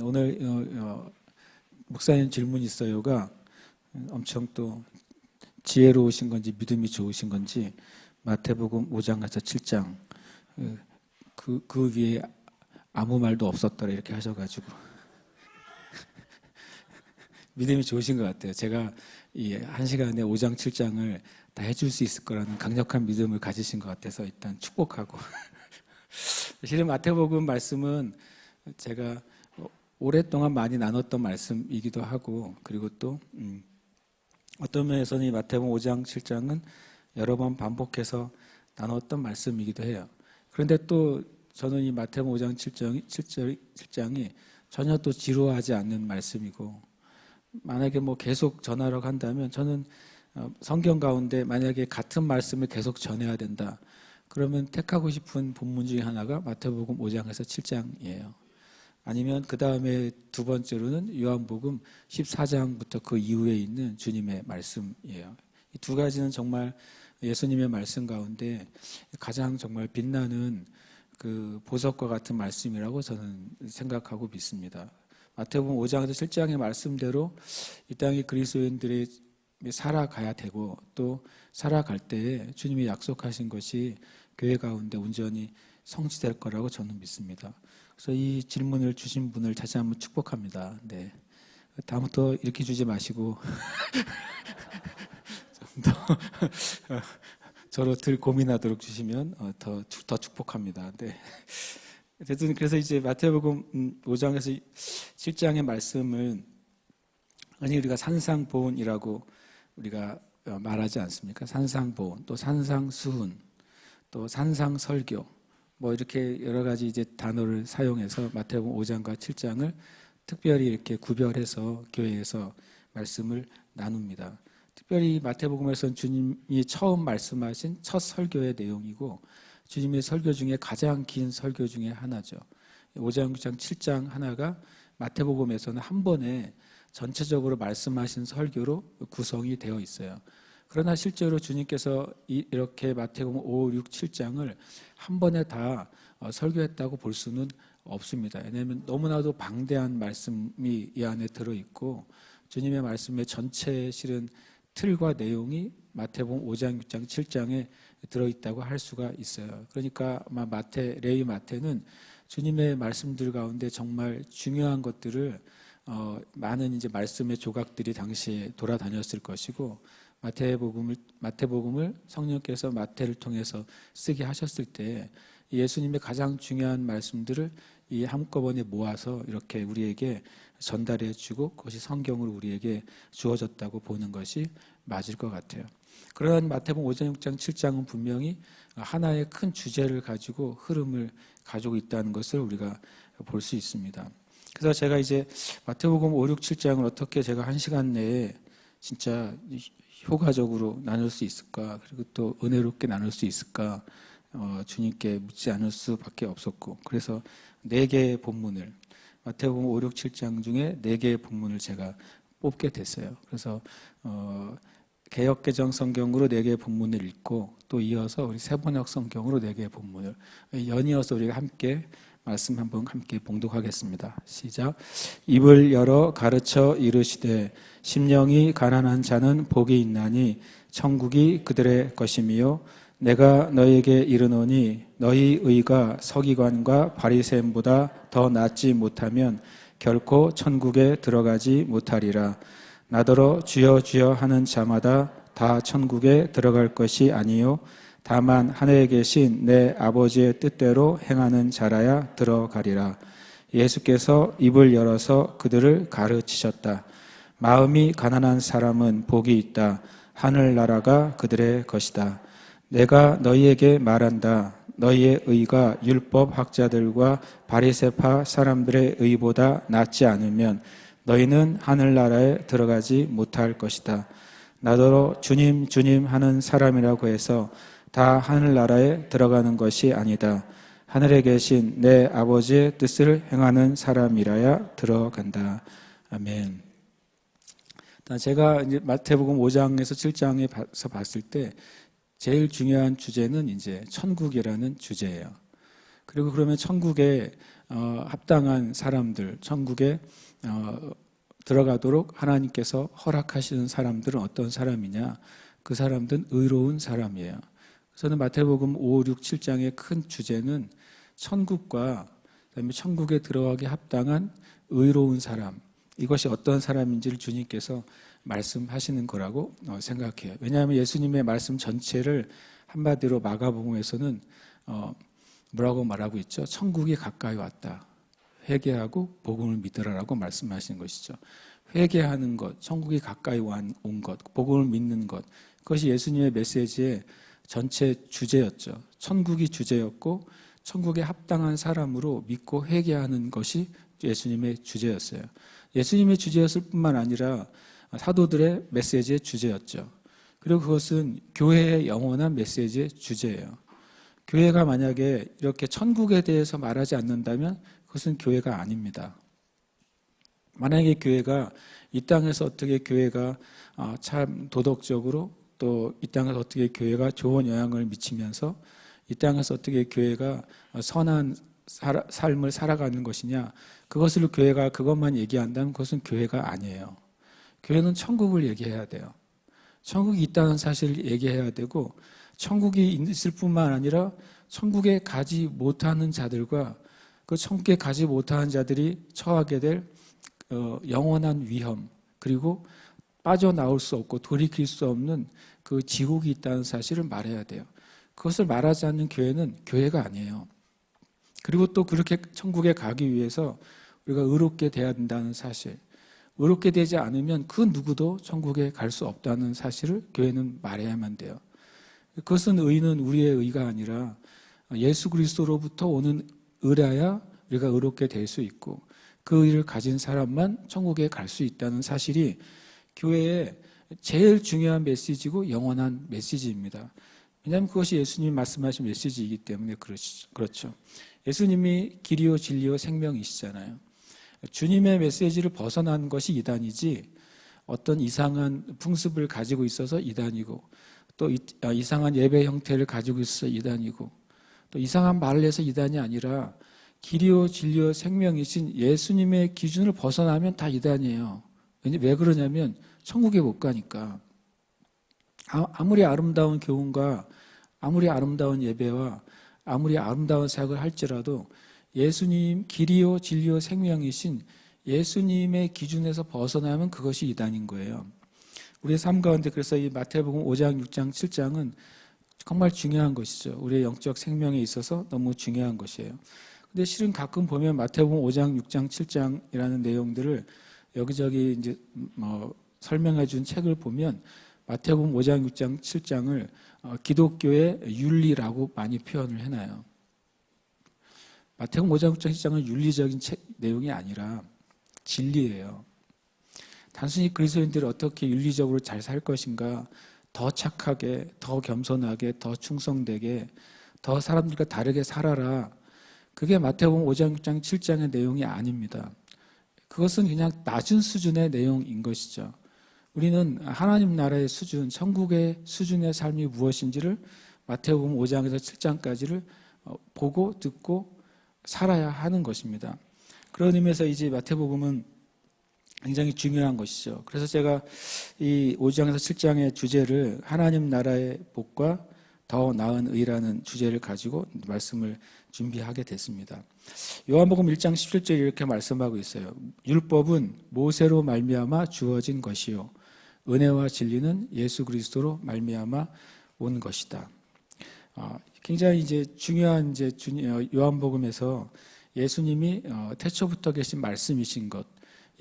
오늘 목사님 질문 있어요가 엄청 또 지혜로우신 건지 믿음이 좋으신 건지 마태복음 5장에서 7장 그 위에 아무 말도 없었더라 이렇게 하셔가지고 믿음이 좋으신 것 같아요. 제가 이 1시간에 5장 7장을 다 해줄 수 있을 거라는 강력한 믿음을 가지신 것 같아서 일단 축복하고 실은 마태복음 말씀은 제가 오랫동안 많이 나눴던 말씀이기도 하고, 그리고 또 어떤 면에서는 이 마태복음 5장 7장은 여러 번 반복해서 나눴던 말씀이기도 해요. 그런데 또 저는 이 마태복음 5장 7장이 전혀 또 지루하지 않는 말씀이고, 만약에 뭐 계속 전하라고 한다면 저는 성경 가운데 만약에 같은 말씀을 계속 전해야 된다, 그러면 택하고 싶은 본문 중에 하나가 마태복음 5장에서 7장이에요. 아니면 그 다음에 두 번째로는 요한복음 14장부터 그 이후에 있는 주님의 말씀이에요. 이 두 가지는 정말 예수님의 말씀 가운데 가장 정말 빛나는 그 보석과 같은 말씀이라고 저는 생각하고 믿습니다. 마태복음 5장에서 7장의 말씀대로 이 땅의 그리스도인들이 살아가야 되고, 또 살아갈 때에 주님이 약속하신 것이 교회 가운데 온전히 성취될 거라고 저는 믿습니다. 그래서 이 질문을 주신 분을 다시 한번 축복합니다. 네. 다음부터 이렇게 주지 마시고 좀 더 저로 덜 고민하도록 주시면 더 축복합니다. 네. 어쨌든 그래서 이제 마태복음 5장에서 7장의 말씀은 흔히 우리가 산상보훈이라고 우리가 말하지 않습니까? 산상보훈, 또 산상수훈, 또 산상설교, 뭐 이렇게 여러 가지 이제 단어를 사용해서 마태복음 5장과 7장을 특별히 이렇게 구별해서 교회에서 말씀을 나눕니다. 특별히 마태복음에서는 주님이 처음 말씀하신 첫 설교의 내용이고, 주님의 설교 중에 가장 긴 설교 중에 하나죠. 5장, 6장, 7장 하나가 마태복음에서는 한 번에 전체적으로 말씀하신 설교로 구성이 되어 있어요. 그러나 실제로 주님께서 이렇게 마태복음 5, 6, 7장을 한 번에 다 설교했다고 볼 수는 없습니다. 왜냐하면 너무나도 방대한 말씀이 이 안에 들어있고, 주님의 말씀의 전체 실은 틀과 내용이 마태복음 5장, 6장, 7장에 들어있다고 할 수가 있어요. 그러니까 아마 레위 마태는 주님의 말씀들 가운데 정말 중요한 것들을 많은 이제 말씀의 조각들이 당시에 돌아다녔을 것이고, 마태복음을 성령께서 마태를 통해서 쓰게 하셨을 때 예수님의 가장 중요한 말씀들을 이 한꺼번에 모아서 이렇게 우리에게 전달해 주고, 그것이 성경으로 우리에게 주어졌다고 보는 것이 맞을 것 같아요. 그러한 마태복음 5장, 6장, 7장은 분명히 하나의 큰 주제를 가지고 흐름을 가지고 있다는 것을 우리가 볼 수 있습니다. 그래서 제가 이제 마태복음 5, 6, 7장을 어떻게 제가 1시간 내에 진짜 효과적으로 나눌 수 있을까, 그리고 또 은혜롭게 나눌 수 있을까, 주님께 묻지 않을 수밖에 없었고, 그래서 4개의 본문을, 마태복음 5, 6, 7장 중에 4개의 본문을 제가 뽑게 됐어요. 그래서 개역개정 성경으로 4개의 본문을 읽고, 또 이어서 우리 세번역 성경으로 4개의 본문을 연이어서 우리가 함께 말씀 한번 함께 봉독하겠습니다. 시작. 입을 열어 가르쳐 이르시되 심령이 가난한 자는 복이 있나니 천국이 그들의 것이미요, 내가 너희에게 이르노니 너희 의가 서기관과 바리새인보다 더 낫지 못하면 결코 천국에 들어가지 못하리라. 나더러 주여 주여 하는 자마다 다 천국에 들어갈 것이 아니요, 다만 하늘에 계신 내 아버지의 뜻대로 행하는 자라야 들어가리라. 예수께서 입을 열어서 그들을 가르치셨다. 마음이 가난한 사람은 복이 있다. 하늘나라가 그들의 것이다. 내가 너희에게 말한다. 너희의 의가 율법 학자들과 바리새파 사람들의 의보다 낫지 않으면 너희는 하늘나라에 들어가지 못할 것이다. 나더러 주님 주님 하는 사람이라고 해서 다 하늘나라에 들어가는 것이 아니다. 하늘에 계신 내 아버지의 뜻을 행하는 사람이라야 들어간다. 아멘. 제가 이제 마태복음 5장에서 7장에서 봤을 때 제일 중요한 주제는 이제 천국이라는 주제예요. 그리고 그러면 천국에 합당한 사람들, 천국에 들어가도록 하나님께서 허락하시는 사람들은 어떤 사람이냐? 그 사람들은 의로운 사람이에요. 저는 마태복음 5, 6, 7장의 큰 주제는 천국과 그다음에 천국에 들어가기 합당한 의로운 사람, 이것이 어떤 사람인지를 주님께서 말씀하시는 거라고 생각해요. 왜냐하면 예수님의 말씀 전체를 한마디로 마가복음에서는 뭐라고 말하고 있죠? 천국이 가까이 왔다. 회개하고 복음을 믿으라라고 말씀하시는 것이죠. 회개하는 것, 천국이 가까이 온 것, 복음을 믿는 것, 그것이 예수님의 메시지의 전체 주제였죠. 천국이 주제였고 천국에 합당한 사람으로 믿고 회개하는 것이 예수님의 주제였어요. 예수님의 주제였을 뿐만 아니라 사도들의 메시지의 주제였죠. 그리고 그것은 교회의 영원한 메시지의 주제예요. 교회가 만약에 이렇게 천국에 대해서 말하지 않는다면 그것은 교회가 아닙니다. 만약에 교회가 이 땅에서 어떻게 교회가 참 도덕적으로 또 이 땅에서 어떻게 교회가 좋은 영향을 미치면서 이 땅에서 어떻게 교회가 선한 삶을 살아가는 것이냐, 그것을 교회가 그것만 얘기한다면 그것은 교회가 아니에요. 교회는 천국을 얘기해야 돼요. 천국이 있다는 사실을 얘기해야 되고 천국이 있을 뿐만 아니라 천국에 가지 못하는 자들과 그 천국에 가지 못하는 자들이 처하게 될 영원한 위험, 그리고 빠져나올 수 없고 돌이킬 수 없는 그 지옥이 있다는 사실을 말해야 돼요. 그것을 말하지 않는 교회는 교회가 아니에요. 그리고 또 그렇게 천국에 가기 위해서 우리가 의롭게 돼야 된다는 사실, 의롭게 되지 않으면 그 누구도 천국에 갈 수 없다는 사실을 교회는 말해야만 돼요. 그것은 의는 우리의 의가 아니라 예수 그리스도로부터 오는 의라야 우리가 의롭게 될 수 있고 그 의를 가진 사람만 천국에 갈 수 있다는 사실이 교회의 제일 중요한 메시지고 영원한 메시지입니다. 왜냐하면 그것이 예수님이 말씀하신 메시지이기 때문에 그렇죠. 예수님이 길이요 진리요 생명이시잖아요. 주님의 메시지를 벗어난 것이 이단이지 어떤 이상한 풍습을 가지고 있어서 이단이고 또 이상한 예배 형태를 가지고 있어서 이단이고 또 이상한 말을 해서 이단이 아니라 길이요 진리요 생명이신 예수님의 기준을 벗어나면 다 이단이에요. 왜 그러냐면 천국에 못 가니까. 아무리 아름다운 교훈과 아무리 아름다운 예배와 아무리 아름다운 사역을 할지라도 예수님 길이요 진리요 생명이신 예수님의 기준에서 벗어나면 그것이 이단인 거예요. 우리의 삶 가운데 그래서 이 마태복음 5장, 6장, 7장은 정말 중요한 것이죠. 우리의 영적 생명에 있어서 너무 중요한 것이에요. 근데 실은 가끔 보면 마태복음 5장, 6장, 7장이라는 내용들을 여기저기 이제 설명해 준 책을 보면 마태복음 5장, 6장, 7장을 기독교의 윤리라고 많이 표현을 해놔요. 마태복음 5장, 6장, 7장은 윤리적인 내용이 아니라 진리예요. 단순히 그리스도인들이 어떻게 윤리적으로 잘 살 것인가, 더 착하게, 더 겸손하게, 더 충성되게, 더 사람들과 다르게 살아라. 그게 마태복음 5장, 6장, 7장의 내용이 아닙니다. 그것은 그냥 낮은 수준의 내용인 것이죠. 우리는 하나님 나라의 수준, 천국의 수준의 삶이 무엇인지를 마태복음 5장에서 7장까지를 보고 듣고 살아야 하는 것입니다. 그런 의미에서 이제 마태복음은 굉장히 중요한 것이죠. 그래서 제가 이 5장에서 7장의 주제를 하나님 나라의 복과 더 나은 의라는 주제를 가지고 말씀을 준비하게 됐습니다. 요한복음 1장 17절에 이렇게 말씀하고 있어요. 율법은 모세로 말미암아 주어진 것이요 은혜와 진리는 예수 그리스도로 말미암아 온 것이다. 굉장히 이제 중요한 이제 요한복음에서 예수님이 태초부터 계신 말씀이신 것,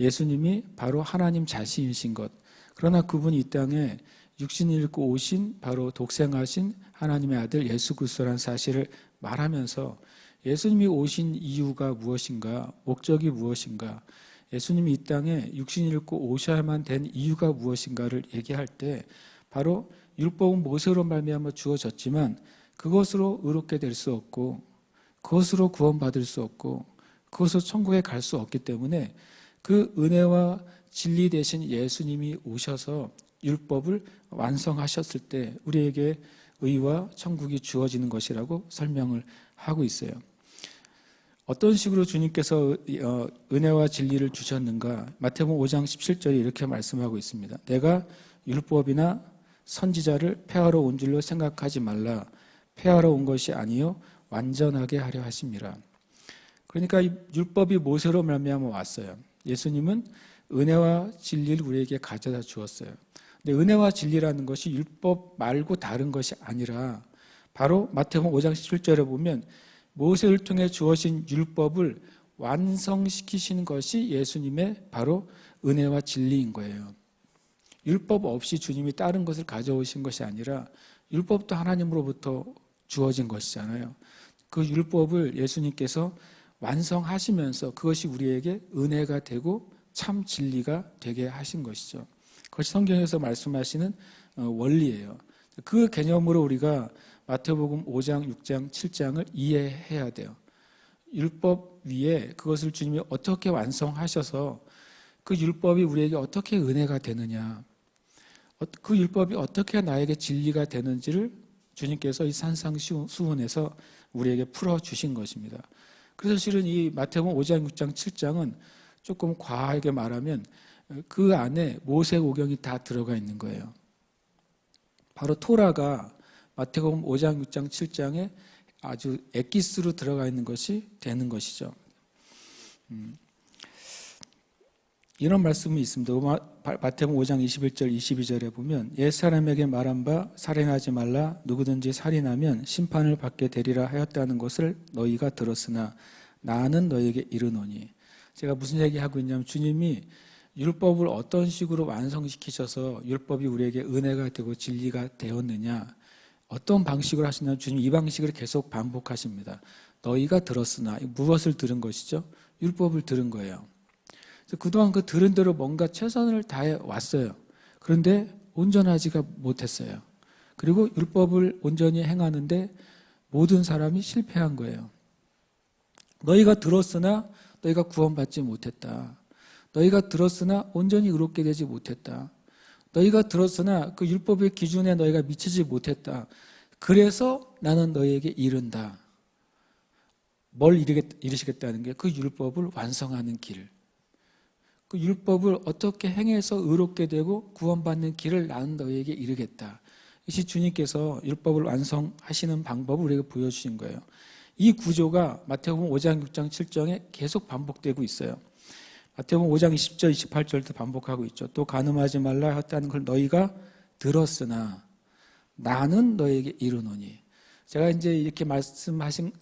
예수님이 바로 하나님 자신이신 것. 그러나 그분이 이 땅에 육신을 입고 오신 바로 독생하신 하나님의 아들 예수 그리스도라는 사실을 말하면서 예수님이 오신 이유가 무엇인가, 목적이 무엇인가, 예수님이 이 땅에 육신을 입고 오셔야만 된 이유가 무엇인가를 얘기할 때 바로 율법은 모세로 말미암아 주어졌지만 그것으로 의롭게 될 수 없고 그것으로 구원받을 수 없고 그것으로 천국에 갈 수 없기 때문에 그 은혜와 진리 대신 예수님이 오셔서 율법을 완성하셨을 때 우리에게 의와 천국이 주어지는 것이라고 설명을 하고 있어요. 어떤 식으로 주님께서 은혜와 진리를 주셨는가? 마태복음 5장 17절에 이렇게 말씀하고 있습니다. 내가 율법이나 선지자를 폐하러 온 줄로 생각하지 말라. 폐하러 온 것이 아니요 완전하게 하려 하심이라. 그러니까 이 율법이 모세로 말미암아 왔어요. 예수님은 은혜와 진리를 우리에게 가져다 주었어요. 근데 은혜와 진리라는 것이 율법 말고 다른 것이 아니라 바로 마태복음 5장 17절에 보면 모세를 통해 주어진 율법을 완성시키시는 것이 예수님의 바로 은혜와 진리인 거예요. 율법 없이 주님이 다른 것을 가져오신 것이 아니라 율법도 하나님으로부터 주어진 것이잖아요. 그 율법을 예수님께서 완성하시면서 그것이 우리에게 은혜가 되고 참 진리가 되게 하신 것이죠. 그것이 성경에서 말씀하시는 원리예요. 그 개념으로 우리가 마태복음 5장, 6장, 7장을 이해해야 돼요. 율법 위에 그것을 주님이 어떻게 완성하셔서 그 율법이 우리에게 어떻게 은혜가 되느냐, 그 율법이 어떻게 나에게 진리가 되는지를 주님께서 이 산상수훈에서 우리에게 풀어주신 것입니다. 그래서 실은 이 마태복음 5장, 6장, 7장은 조금 과하게 말하면 그 안에 모세오경이 다 들어가 있는 거예요. 바로 토라가 마태복음 5장, 6장, 7장에 아주 엑기스로 들어가 있는 것이 되는 것이죠. 이런 말씀이 있습니다. 마태복음 5장 21절, 22절에 보면 옛사람에게 말한 바 살인하지 말라. 누구든지 살인하면 심판을 받게 되리라 하였다는 것을 너희가 들었으나 나는 너희에게 이르노니. 제가 무슨 얘기하고 있냐면 주님이 율법을 어떤 식으로 완성시키셔서 율법이 우리에게 은혜가 되고 진리가 되었느냐, 어떤 방식으로 하시냐면 주님 이 방식을 계속 반복하십니다. 너희가 들었으나, 무엇을 들은 것이죠? 율법을 들은 거예요. 그래서 그동안 그 들은 대로 뭔가 최선을 다해 왔어요. 그런데 온전하지가 못했어요. 그리고 율법을 온전히 행하는데 모든 사람이 실패한 거예요. 너희가 들었으나 너희가 구원받지 못했다. 너희가 들었으나 온전히 의롭게 되지 못했다. 너희가 들었으나 그 율법의 기준에 너희가 미치지 못했다. 그래서 나는 너희에게 이른다. 뭘 이르시겠다는 게 그 율법을 완성하는 길. 그 율법을 어떻게 행해서 의롭게 되고 구원받는 길을 나는 너희에게 이르겠다. 이것이 주님께서 율법을 완성하시는 방법을 우리에게 보여주신 거예요. 이 구조가 마태복음 5장, 6장, 7장에 계속 반복되고 있어요. 마태복음 5장 20절, 28절도 반복하고 있죠. 또 간음하지 말라 했다는 걸 너희가 들었으나 나는 너희에게 이르노니. 제가 이제 이렇게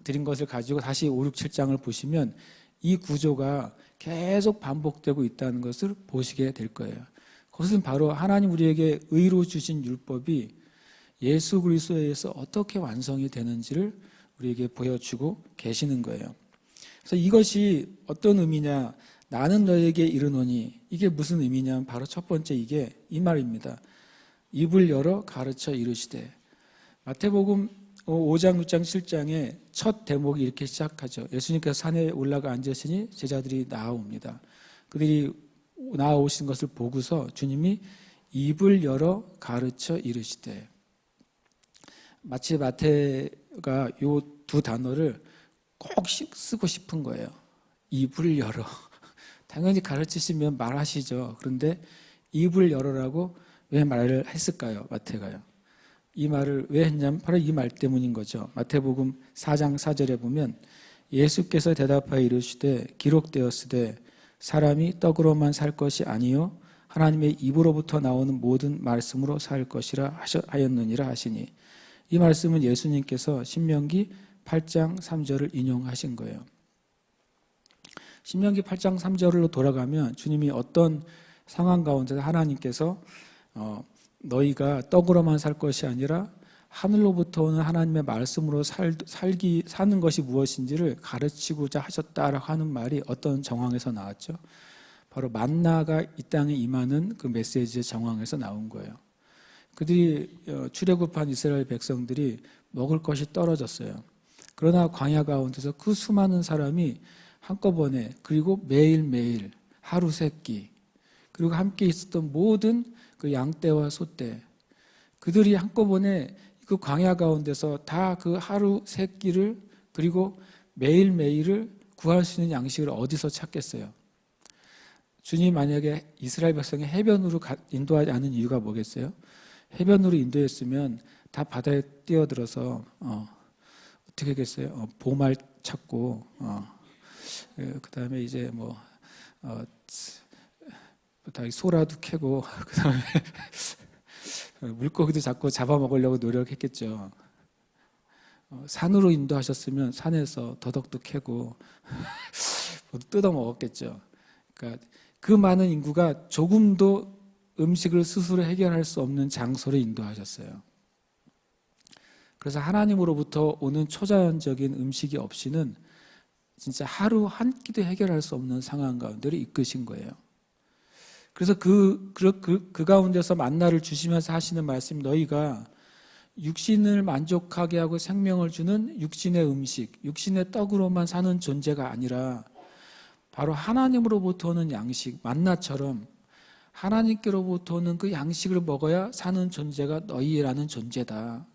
드린 것을 가지고 다시 5, 6, 7장을 보시면 이 구조가 계속 반복되고 있다는 것을 보시게 될 거예요. 그것은 바로 하나님 우리에게 의로 주신 율법이 예수 그리스도에 의해서 어떻게 완성이 되는지를 우리에게 보여주고 계시는 거예요. 그래서 이것이 어떤 의미냐, 나는 너에게 이르노니, 이게 무슨 의미냐면 바로 첫 번째 이게 이 말입니다. 입을 열어 가르쳐 이르시되. 마태복음 5장, 6장, 7장의 첫 대목이 이렇게 시작하죠. 예수님께서 산에 올라가 앉으시니 제자들이 나아옵니다. 그들이 나아오신 것을 보고서 주님이 입을 열어 가르쳐 이르시되. 마치 마태가 이 두 단어를 꼭 쓰고 싶은 거예요. 입을 열어. 당연히 가르치시면 말하시죠. 그런데 입을 열어라고 왜 말을 했을까요? 마태가요. 이 말을 왜 했냐면 바로 이 말 때문인 거죠. 마태복음 4장 4절에 보면 예수께서 대답하여 이르시되 기록되었으되 사람이 떡으로만 살 것이 아니요 하나님의 입으로부터 나오는 모든 말씀으로 살 것이라 하였느니라 하시니. 이 말씀은 예수님께서 신명기 8장 3절을 인용하신 거예요. 신명기 8장 3절로 돌아가면 주님이 어떤 상황 가운데서 하나님께서 너희가 떡으로만 살 것이 아니라 하늘로부터 오는 하나님의 말씀으로 사는 것이 무엇인지를 가르치고자 하셨다라고 하는 말이 어떤 정황에서 나왔죠? 바로 만나가 이 땅에 임하는 그 메시지의 정황에서 나온 거예요. 그들이 출애굽한 이스라엘 백성들이 먹을 것이 떨어졌어요. 그러나 광야 가운데서 그 수많은 사람이 한꺼번에 그리고 매일매일 하루 세 끼 그리고 함께 있었던 모든 그 양떼와 소떼 그들이 한꺼번에 그 광야 가운데서 다 그 하루 세 끼를 그리고 매일매일을 구할 수 있는 양식을 어디서 찾겠어요? 주님이 만약에 이스라엘 백성이 해변으로 인도하지 않은 이유가 뭐겠어요? 해변으로 인도했으면 다 바다에 뛰어들어서 어떻게 하겠어요? 보말 찾고 그다음에 이제 다 소라도 캐고 그다음에 물고기도 잡고 잡아먹으려고 노력했겠죠. 산으로 인도하셨으면 산에서 더덕도 캐고 뜯어 먹었겠죠. 그러니까 그 많은 인구가 조금도 음식을 스스로 해결할 수 없는 장소로 인도하셨어요. 그래서 하나님으로부터 오는 초자연적인 음식이 없이는 진짜 하루 한 끼도 해결할 수 없는 상황 가운데로 이끄신 거예요. 그래서 그 가운데서 만나를 주시면서 하시는 말씀, 너희가 육신을 만족하게 하고 생명을 주는 육신의 음식, 육신의 떡으로만 사는 존재가 아니라 바로 하나님으로부터 오는 양식, 만나처럼 하나님께로부터 오는 그 양식을 먹어야 사는 존재가 너희라는 존재다.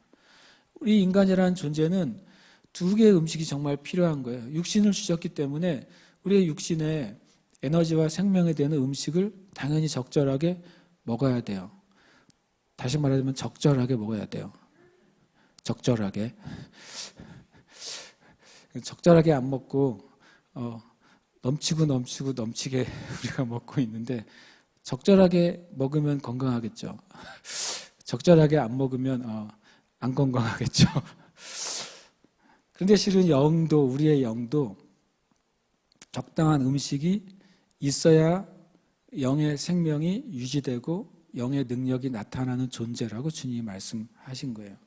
우리 인간이라는 존재는 두 개의 음식이 정말 필요한 거예요. 육신을 주셨기 때문에 우리의 육신에 에너지와 생명이 되는 음식을 당연히 적절하게 먹어야 돼요. 다시 말하자면 적절하게 먹어야 돼요. 적절하게. 적절하게 안 먹고 넘치게 우리가 먹고 있는데 적절하게 먹으면 건강하겠죠. 적절하게 안 먹으면 안 건강하겠죠. 그런데 실은 우리의 영도 적당한 음식이 있어야 영의 생명이 유지되고 영의 능력이 나타나는 존재라고 주님이 말씀하신 거예요.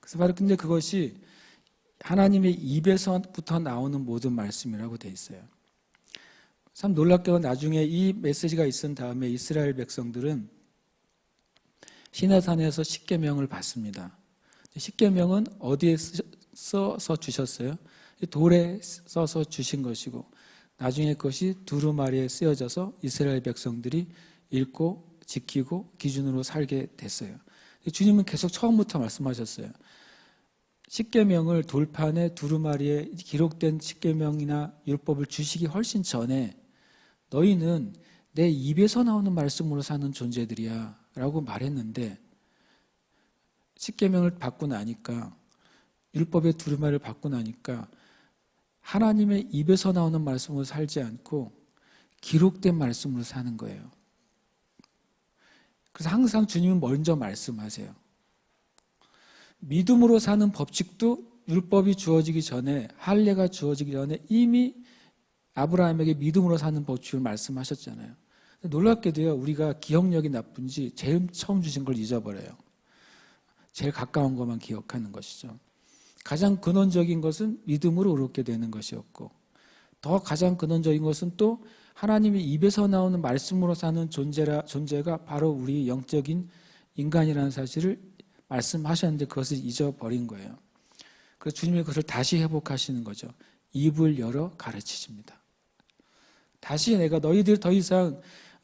그래서 바로 근데 그것이 하나님의 입에서부터 나오는 모든 말씀이라고 돼 있어요. 참 놀랍게도 나중에 이 메시지가 있은 다음에 이스라엘 백성들은 시내산에서 십계명을 받습니다. 십계명은 어디에 써서 주셨어요? 돌에 써서 주신 것이고 나중에 그것이 두루마리에 쓰여져서 이스라엘 백성들이 읽고 지키고 기준으로 살게 됐어요. 주님은 계속 처음부터 말씀하셨어요. 십계명을 돌판에 두루마리에 기록된 십계명이나 율법을 주시기 훨씬 전에 너희는 내 입에서 나오는 말씀으로 사는 존재들이야 라고 말했는데 십계명을 받고 나니까 율법의 두루마리를 받고 나니까 하나님의 입에서 나오는 말씀으로 살지 않고 기록된 말씀으로 사는 거예요. 그래서 항상 주님은 먼저 말씀하세요. 믿음으로 사는 법칙도 율법이 주어지기 전에 할례가 주어지기 전에 이미 아브라함에게 믿음으로 사는 법칙을 말씀하셨잖아요. 놀랍게도요, 우리가 기억력이 나쁜지 제일 처음 주신 걸 잊어버려요. 제일 가까운 것만 기억하는 것이죠. 가장 근원적인 것은 믿음으로 의롭게 되는 것이었고 더 가장 근원적인 것은 또 하나님의 입에서 나오는 말씀으로 사는 존재가 바로 우리 영적인 인간이라는 사실을 말씀하셨는데 그것을 잊어버린 거예요. 그래서 주님이 그것을 다시 회복하시는 거죠. 입을 열어 가르치십니다. 다시 내가 너희들 더 이상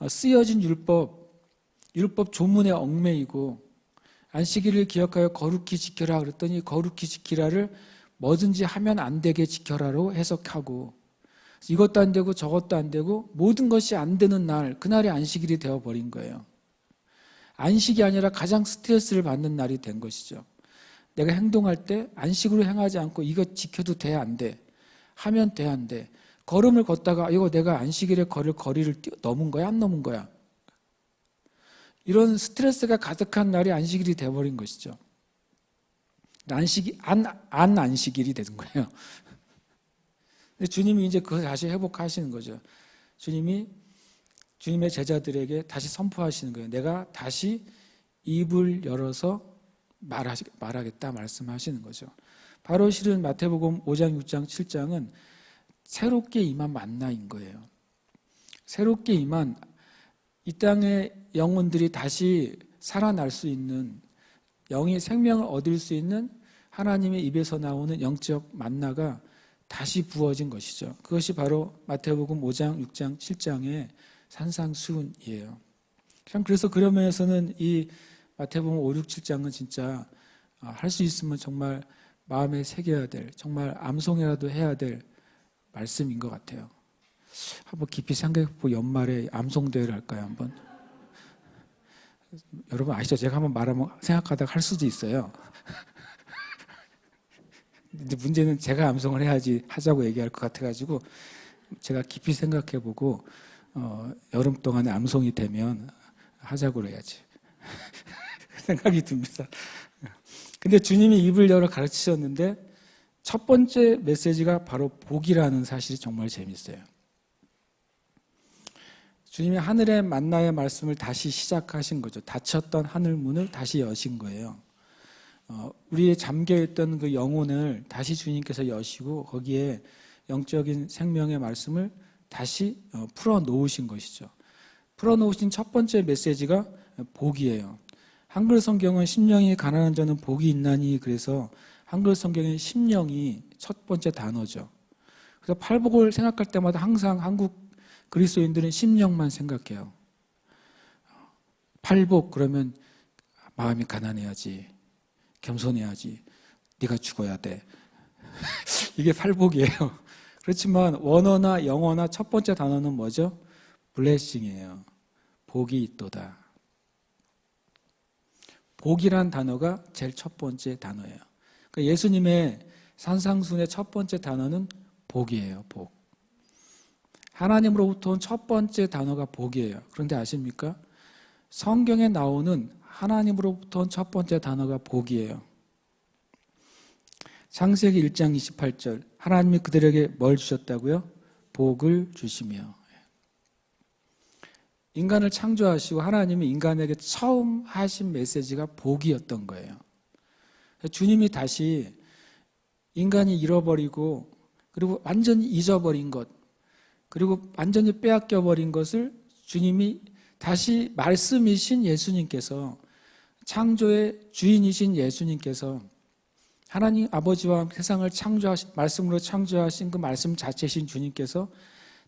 쓰여진 율법 조문에 얽매이고 안식일을 기억하여 거룩히 지켜라 그랬더니 거룩히 지키라를 뭐든지 하면 안 되게 지켜라로 해석하고 이것도 안 되고 저것도 안 되고 모든 것이 안 되는 날, 그날이 안식일이 되어버린 거예요. 안식이 아니라 가장 스트레스를 받는 날이 된 것이죠. 내가 행동할 때 안식으로 행하지 않고 이거 지켜도 돼, 안 돼? 하면 돼, 안 돼? 걸음을 걷다가 이거 내가 안식일에 걸을 거리를 넘은 거야, 안 넘은 거야? 이런 스트레스가 가득한 날이 안식일이 돼버린 것이죠. 안식일이 되는 거예요. 근데 주님이 이제 그걸 다시 회복하시는 거죠. 주님의 제자들에게 다시 선포하시는 거예요. 내가 다시 입을 열어서 말하겠다 말씀하시는 거죠. 바로 실은 마태복음 5장, 6장, 7장은 새롭게 임한 만나인 거예요. 새롭게 임한 이 땅의 영혼들이 다시 살아날 수 있는 영의 생명을 얻을 수 있는 하나님의 입에서 나오는 영적 만나가 다시 부어진 것이죠. 그것이 바로 마태복음 5장, 6장, 7장의 산상수훈이에요. 참 그래서 그런 면에서는 이 마태복음 5, 6, 7장은 진짜 할 수 있으면 정말 마음에 새겨야 될, 정말 암송이라도 해야 될 말씀인 것 같아요. 한번 깊이 생각해보고 연말에 암송대회를 할까요? 한번. 여러분 아시죠? 제가 한번 말하면 생각하다가 할 수도 있어요. 근데 문제는 제가 암송을 해야지 하자고 얘기할 것 같아가지고 제가 깊이 생각해보고 여름 동안에 암송이 되면 하자고 해야지. 생각이 듭니다. 근데 주님이 입을 열어 가르치셨는데 첫 번째 메시지가 바로 복이라는 사실이 정말 재밌어요. 주님이 하늘의 만나의 말씀을 다시 시작하신 거죠. 닫혔던 하늘 문을 다시 여신 거예요. 우리의 잠겨있던 그 영혼을 다시 주님께서 여시고 거기에 영적인 생명의 말씀을 다시 풀어놓으신 것이죠. 풀어놓으신 첫 번째 메시지가 복이에요. 한글 성경은 심령이 가난한 자는 복이 있나니, 그래서 한글 성경의 심령이 첫 번째 단어죠. 그래서 팔복을 생각할 때마다 항상 한국 그리스도인들은 심령만 생각해요. 팔복 그러면 마음이 가난해야지, 겸손해야지, 네가 죽어야 돼. 이게 팔복이에요. 그렇지만 원어나 영어나 첫 번째 단어는 뭐죠? 블레싱이에요. 복이 있도다. 복이란 단어가 제일 첫 번째 단어예요. 그러니까 예수님의 산상순의 첫 번째 단어는 복이에요. 복. 하나님으로부터 온 첫 번째 단어가 복이에요. 그런데 아십니까? 성경에 나오는 하나님으로부터 온 첫 번째 단어가 복이에요. 창세기 1장 28절 하나님이 그들에게 뭘 주셨다고요? 복을 주시며. 인간을 창조하시고 하나님이 인간에게 처음 하신 메시지가 복이었던 거예요. 주님이 다시 인간이 잃어버리고 그리고 완전히 잊어버린 것, 그리고 완전히 빼앗겨버린 것을 주님이 다시 말씀이신 예수님께서, 창조의 주인이신 예수님께서, 하나님 아버지와 세상을 창조하신, 말씀으로 창조하신 그 말씀 자체이신 주님께서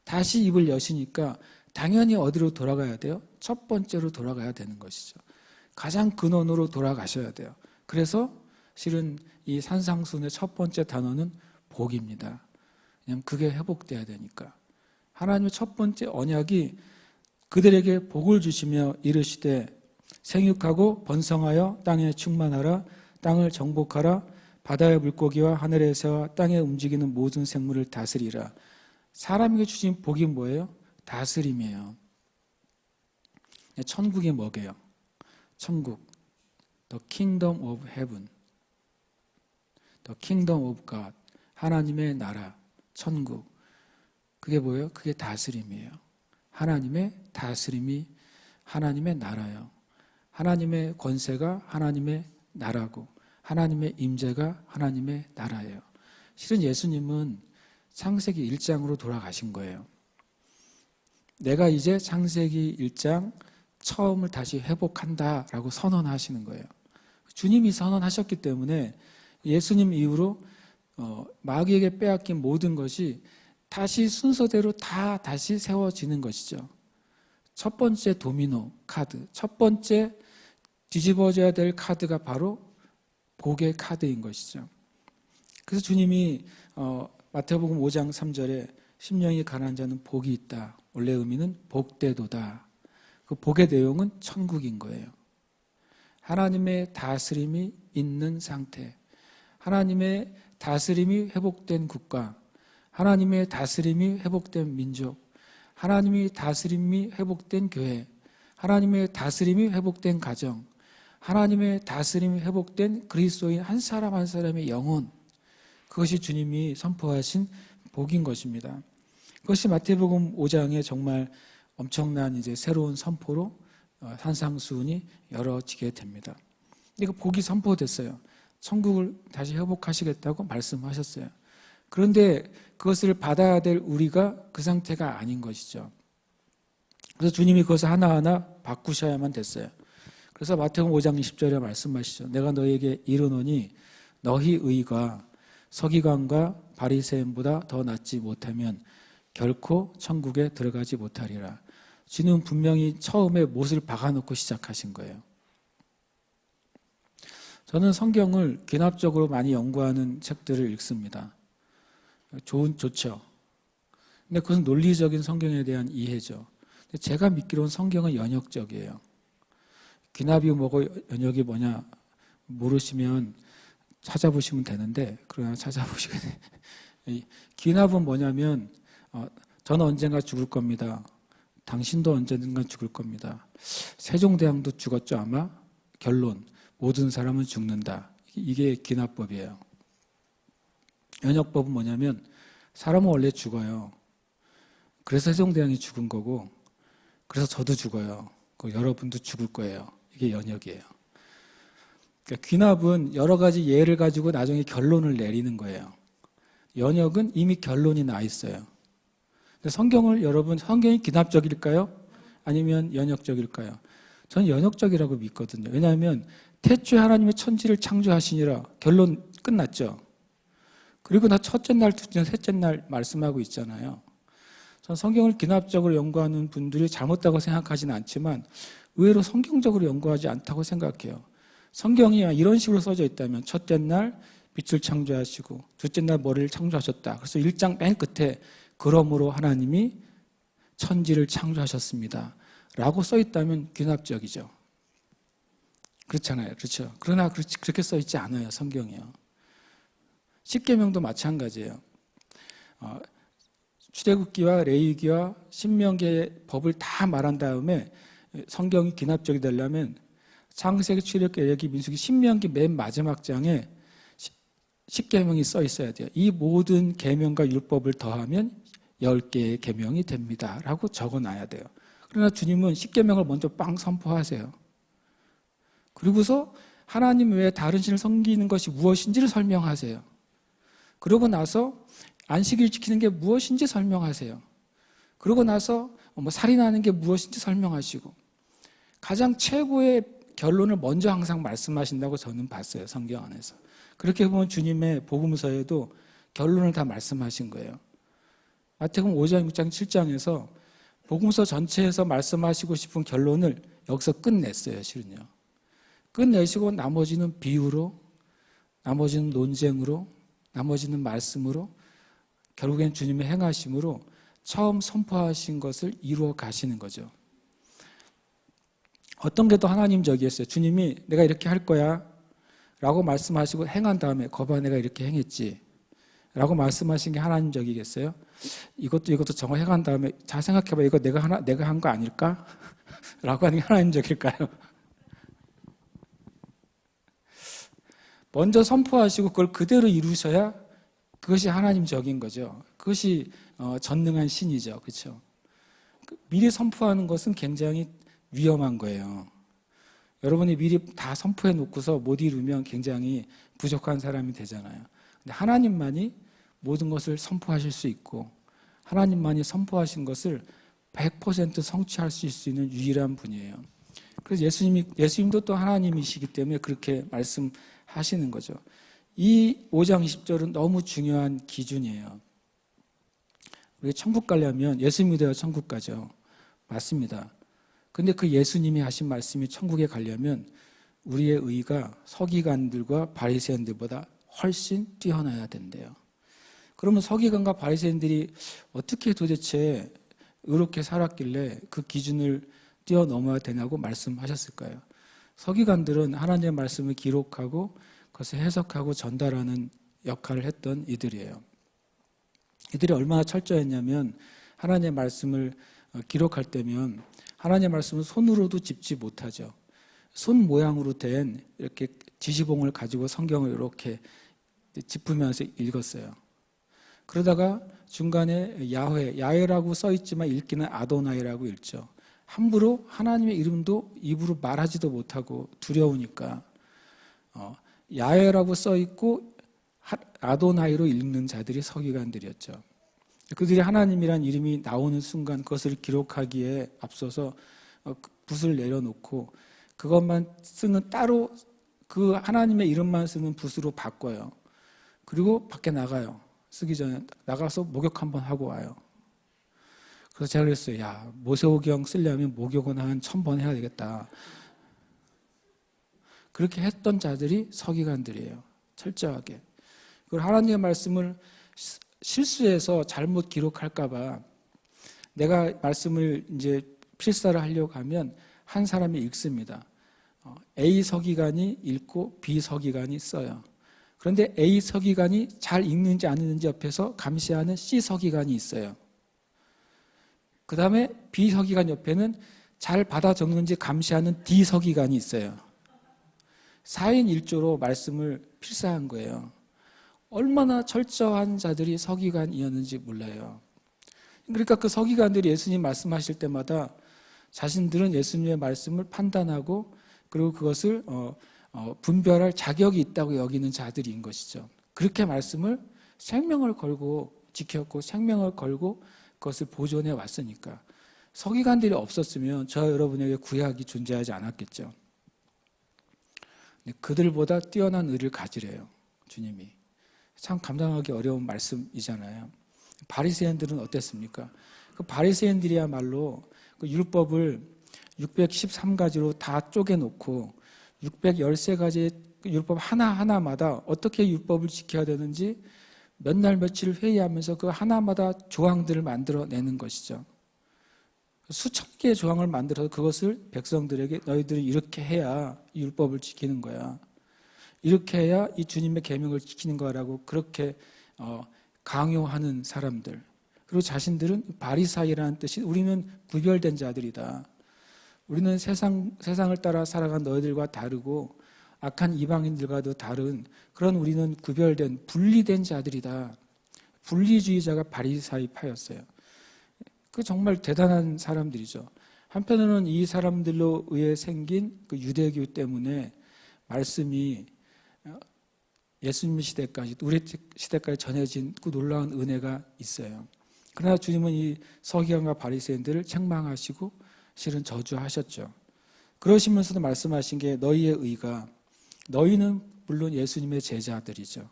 다시 입을 여시니까 당연히 어디로 돌아가야 돼요? 첫 번째로 돌아가야 되는 것이죠. 가장 근원으로 돌아가셔야 돼요. 그래서 실은 이 산상순의 첫 번째 단어는 복입니다. 왜냐하면 그게 회복돼야 되니까. 하나님의 첫 번째 언약이 그들에게 복을 주시며 이르시되 생육하고 번성하여 땅에 충만하라, 땅을 정복하라, 바다의 물고기와 하늘의 새와 땅에 움직이는 모든 생물을 다스리라. 사람에게 주신 복이 뭐예요? 다스림이에요. 천국이 뭐게요? 천국. The kingdom of heaven. The kingdom of God. 하나님의 나라, 천국. 그게 뭐예요? 그게 다스림이에요. 하나님의 다스림이 하나님의 나라예요. 하나님의 권세가 하나님의 나라고 하나님의 임재가 하나님의 나라예요. 실은 예수님은 창세기 1장으로 돌아가신 거예요. 내가 이제 창세기 1장 처음을 다시 회복한다라고 선언하시는 거예요. 주님이 선언하셨기 때문에 예수님 이후로 마귀에게 빼앗긴 모든 것이 다시 순서대로 다 다시 세워지는 것이죠. 첫 번째 도미노 카드, 첫 번째 뒤집어져야 될 카드가 바로 복의 카드인 것이죠. 그래서 주님이 마태복음 5장 3절에 심령이 가난한 자는 복이 있다. 원래 의미는 복되도다. 그 복의 내용은 천국인 거예요. 하나님의 다스림이 있는 상태, 하나님의 다스림이 회복된 국가, 하나님의 다스림이 회복된 민족, 하나님의 다스림이 회복된 교회, 하나님의 다스림이 회복된 가정, 하나님의 다스림이 회복된 그리스도인 한 사람 한 사람의 영혼, 그것이 주님이 선포하신 복인 것입니다. 그것이 마태복음 5장에 정말 엄청난 이제 새로운 선포로 산상수훈이 열어지게 됩니다. 근데 그 복이 선포됐어요. 천국을 다시 회복하시겠다고 말씀하셨어요. 그런데 그것을 받아야 될 우리가 그 상태가 아닌 것이죠. 그래서 주님이 그것을 하나하나 바꾸셔야만 됐어요. 그래서 마태복음 5장 20절에 말씀하시죠. 내가 너희에게 이르노니 너희 의가 서기관과 바리새인보다 더 낫지 못하면 결코 천국에 들어가지 못하리라. 주님은 분명히 처음에 못을 박아놓고 시작하신 거예요. 저는 성경을 귀납적으로 많이 연구하는 책들을 읽습니다. 좋죠. 근데 그것은 논리적인 성경에 대한 이해죠. 근데 제가 믿기로는 성경은 연역적이에요. 귀납이 뭐고 연역이 뭐냐 모르시면 찾아보시면 되는데, 그러나 찾아보시게 돼. 귀납은 뭐냐면 저는 언젠가 죽을 겁니다. 당신도 언젠가 죽을 겁니다. 세종대왕도 죽었죠 아마? 결론, 모든 사람은 죽는다. 이게 귀납법이에요. 연역법은 뭐냐면 사람은 원래 죽어요. 그래서 세종대왕이 죽은 거고, 그래서 저도 죽어요. 여러분도 죽을 거예요. 이게 연역이에요. 그러니까 귀납은 여러 가지 예를 가지고 나중에 결론을 내리는 거예요. 연역은 이미 결론이 나 있어요. 성경을 여러분, 성경이 귀납적일까요? 아니면 연역적일까요? 저는 연역적이라고 믿거든요. 왜냐하면 태초에 하나님의 천지를 창조하시니라, 결론 끝났죠. 그리고 나 첫째 날, 둘째 날, 셋째 날 말씀하고 있잖아요. 전 성경을 귀납적으로 연구하는 분들이 잘못다고 생각하지는 않지만 의외로 성경적으로 연구하지 않다고 생각해요. 성경이 이런 식으로 써져 있다면 첫째 날 빛을 창조하시고 둘째 날 머리를 창조하셨다. 그래서 1장 맨 끝에 그러므로 하나님이 천지를 창조하셨습니다 라고 써 있다면 귀납적이죠. 그렇잖아요. 그렇죠. 그러나 그렇게 써 있지 않아요. 성경이요. 십계명도 마찬가지예요. 출애굽기와 레위기와 신명기의 법을 다 말한 다음에 성경이 귀납적이 되려면 창세기, 출애굽기, 레위기, 민수기, 신명기 맨 마지막 장에 십계명이 써 있어야 돼요. 이 모든 계명과 율법을 더하면 10개의 계명이 됩니다 라고 적어놔야 돼요. 그러나 주님은 십계명을 먼저 빵 선포하세요. 그리고서 하나님 외에 다른 신을 섬기는 것이 무엇인지를 설명하세요. 그러고 나서 안식일 지키는 게 무엇인지 설명하세요. 그러고 나서 살인하는 게 무엇인지 설명하시고, 가장 최고의 결론을 먼저 항상 말씀하신다고 저는 봤어요. 성경 안에서. 그렇게 보면 주님의 복음서에도 결론을 다 말씀하신 거예요. 마태복음 5장, 6장, 7장에서 복음서 전체에서 말씀하시고 싶은 결론을 여기서 끝냈어요. 실은요. 끝내시고 나머지는 비유로, 나머지는 논쟁으로, 나머지는 말씀으로, 결국엔 주님의 행하심으로 처음 선포하신 것을 이루어 가시는 거죠. 어떤 게 더 하나님적이었어요? 주님이 내가 이렇게 할 거야 라고 말씀하시고 행한 다음에 거봐 내가 이렇게 행했지 라고 말씀하신 게 하나님적이겠어요? 이것도 정말 행한 다음에 잘 생각해봐, 이거 내가 한 거 아닐까? 라고 하는 게 하나님적일까요? 먼저 선포하시고 그걸 그대로 이루셔야 그것이 하나님적인 거죠. 그것이 전능한 신이죠. 그렇죠? 미리 선포하는 것은 굉장히 위험한 거예요. 여러분이 미리 다 선포해 놓고서 못 이루면 굉장히 부족한 사람이 되잖아요. 근데 하나님만이 모든 것을 선포하실 수 있고 하나님만이 선포하신 것을 100% 성취할 수 있는 유일한 분이에요. 그래서 예수님도 또 하나님이시기 때문에 그렇게 말씀하시는 거죠. 이 5장 20절은 너무 중요한 기준이에요. 우리 천국 가려면 예수 믿어야 천국 가죠. 맞습니다. 근데 그 예수님이 하신 말씀이 천국에 가려면 우리의 의가 서기관들과 바리새인들보다 훨씬 뛰어나야 된대요. 그러면 서기관과 바리새인들이 어떻게 도대체 의롭게 살았길래 그 기준을 뛰어넘어야 되냐고 말씀하셨을까요? 서기관들은 하나님의 말씀을 기록하고 그것을 해석하고 전달하는 역할을 했던 이들이에요. 이들이 얼마나 철저했냐면 하나님의 말씀을 기록할 때면 하나님의 말씀은 손으로도 짚지 못하죠. 손 모양으로 된 이렇게 지시봉을 가지고 성경을 이렇게 짚으면서 읽었어요. 그러다가 중간에 야훼라고 써 있지만 읽기는 아도나이라고 읽죠. 함부로 하나님의 이름도 입으로 말하지도 못하고 두려우니까 야훼라고 써 있고 아도나이로 읽는 자들이 서기관들이었죠. 그들이 하나님이란 이름이 나오는 순간 그것을 기록하기에 앞서서 붓을 내려놓고 그것만 쓰는 따로 그 하나님의 이름만 쓰는 붓으로 바꿔요. 그리고 밖에 나가요. 쓰기 전에 나가서 목욕 한번 하고 와요. 그래서 제가 그랬어요. 야, 모세오경 쓰려면 목욕은 한 1000번 해야 되겠다. 그렇게 했던 자들이 서기관들이에요. 철저하게. 그리고 하나님의 말씀을 실수해서 잘못 기록할까봐 내가 말씀을 이제 필사를 하려고 하면 한 사람이 읽습니다. A 서기관이 읽고 B 서기관이 써요. 그런데 A 서기관이 잘 읽는지 안 읽는지 옆에서 감시하는 C 서기관이 있어요. 그 다음에 B 서기관 옆에는 잘 받아 적는지 감시하는 D 서기관이 있어요. 4인 1조로 말씀을 필사한 거예요. 얼마나 철저한 자들이 서기관이었는지 몰라요. 그러니까 그 서기관들이 예수님 말씀하실 때마다 자신들은 예수님의 말씀을 판단하고 그리고 그것을 분별할 자격이 있다고 여기는 자들인 것이죠. 그렇게 말씀을 생명을 걸고 지켰고 생명을 걸고 그것을 보존해 왔으니까 서기관들이 없었으면 저 여러분에게 구약이 존재하지 않았겠죠. 그들보다 뛰어난 의를 가지래요. 주님이. 참 감당하기 어려운 말씀이잖아요. 바리새인들은 어땠습니까? 그 바리새인들이야말로 그 율법을 613가지로 다 쪼개놓고 613가지의 율법 하나하나마다 어떻게 율법을 지켜야 되는지 몇 날 며칠 회의하면서 그 하나마다 조항들을 만들어내는 것이죠. 수천 개의 조항을 만들어서 그것을 백성들에게 너희들이 이렇게 해야 이 율법을 지키는 거야. 이렇게 해야 이 주님의 계명을 지키는 거라고 그렇게 강요하는 사람들. 그리고 자신들은 바리사이라는 뜻이 우리는 구별된 자들이다. 우리는 세상을 따라 살아간 너희들과 다르고 악한 이방인들과도 다른 그런 우리는 구별된 분리된 자들이다. 분리주의자가 바리사이파였어요. 그 정말 대단한 사람들이죠. 한편으로는 이 사람들로 의해 생긴 그 유대교 때문에 말씀이 예수님 시대까지 우리 시대까지 전해진 그 놀라운 은혜가 있어요. 그러나 주님은 이 서기관과 바리새인들을 책망하시고 실은 저주하셨죠. 그러시면서도 말씀하신 게 너희의 의가 너희는 물론 예수님의 제자들이죠.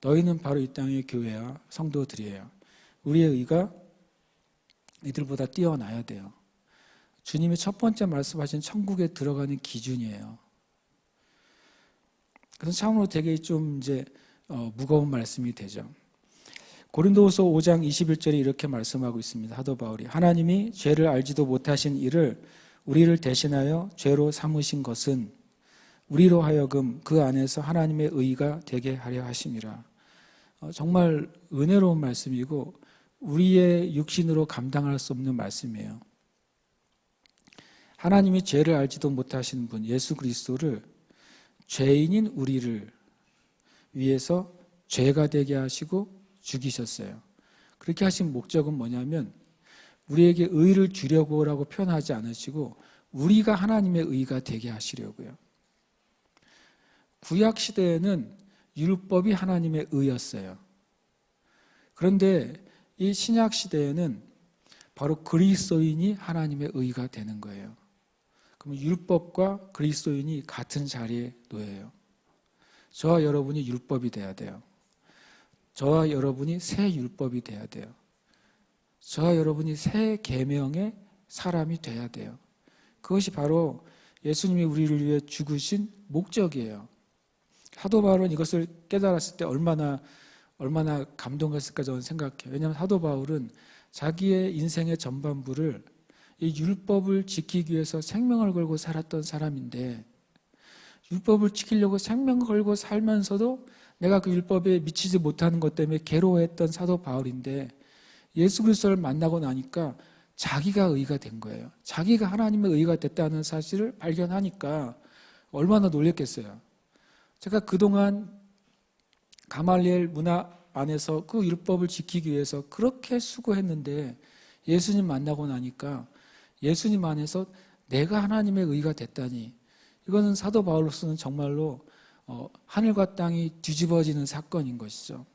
너희는 바로 이 땅의 교회와 성도들이에요. 우리의 의가 이들보다 뛰어나야 돼요. 주님이 첫 번째 말씀하신 천국에 들어가는 기준이에요. 그래서 참으로 되게 좀 이제 무거운 말씀이 되죠. 고린도후서 5장 21절에 이렇게 말씀하고 있습니다. 사도 바울이 하나님이 죄를 알지도 못하신 이를 우리를 대신하여 죄로 삼으신 것은 우리로 하여금 그 안에서 하나님의 의가 되게 하려 하심이라. 정말 은혜로운 말씀이고 우리의 육신으로 감당할 수 없는 말씀이에요. 하나님이 죄를 알지도 못하신 분 예수 그리스도를 죄인인 우리를 위해서 죄가 되게 하시고 죽이셨어요. 그렇게 하신 목적은 뭐냐면 우리에게 의를 주려고라고 표현하지 않으시고 우리가 하나님의 의가 되게 하시려고요. 구약 시대에는 율법이 하나님의 의였어요. 그런데 이 신약 시대에는 바로 그리스도인이 하나님의 의가 되는 거예요. 그럼 율법과 그리스도인이 같은 자리에 놓여요. 저와 여러분이 율법이 돼야 돼요. 저와 여러분이 새 율법이 돼야 돼요. 저와 여러분이 새 계명의 사람이 돼야 돼요. 그것이 바로 예수님이 우리를 위해 죽으신 목적이에요. 사도 바울은 이것을 깨달았을 때 얼마나 감동했을까 저는 생각해요. 왜냐하면 사도 바울은 자기의 인생의 전반부를 이 율법을 지키기 위해서 생명을 걸고 살았던 사람인데 율법을 지키려고 생명을 걸고 살면서도 내가 그 율법에 미치지 못하는 것 때문에 괴로워했던 사도 바울인데 예수 그리스도를 만나고 나니까 자기가 의가 된 거예요. 자기가 하나님의 의가 됐다는 사실을 발견하니까 얼마나 놀랬겠어요. 제가 그동안 가말리엘 문화 안에서 그 율법을 지키기 위해서 그렇게 수고했는데 예수님 만나고 나니까 예수님 안에서 내가 하나님의 의가 됐다니 이거는 사도 바울로서는 정말로 하늘과 땅이 뒤집어지는 사건인 것이죠.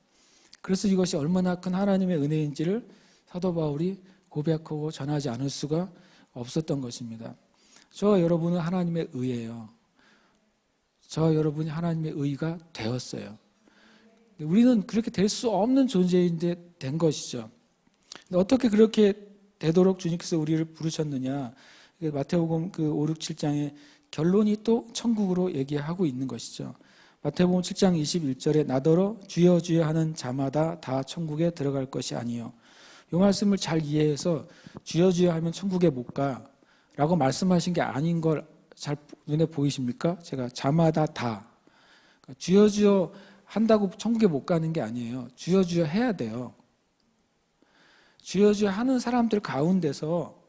그래서 이것이 얼마나 큰 하나님의 은혜인지를 사도 바울이 고백하고 전하지 않을 수가 없었던 것입니다. 저와 여러분은 하나님의 의예요. 저와 여러분이 하나님의 의가 되었어요. 우리는 그렇게 될 수 없는 존재인데 된 것이죠. 어떻게 그렇게 되도록 주님께서 우리를 부르셨느냐. 마태복음 그 5, 6, 7장의 결론이 또 천국으로 얘기하고 있는 것이죠. 마태복음 7장 21절에 나더러 주여 주여 하는 자마다 다 천국에 들어갈 것이 아니요. 이 말씀을 잘 이해해서 주여 주여 하면 천국에 못 가라고 말씀하신 게 아닌 걸 잘 눈에 보이십니까? 제가 자마다 다. 주여 주여 한다고 천국에 못 가는 게 아니에요. 주여 주여 해야 돼요. 주여 주여 하는 사람들 가운데서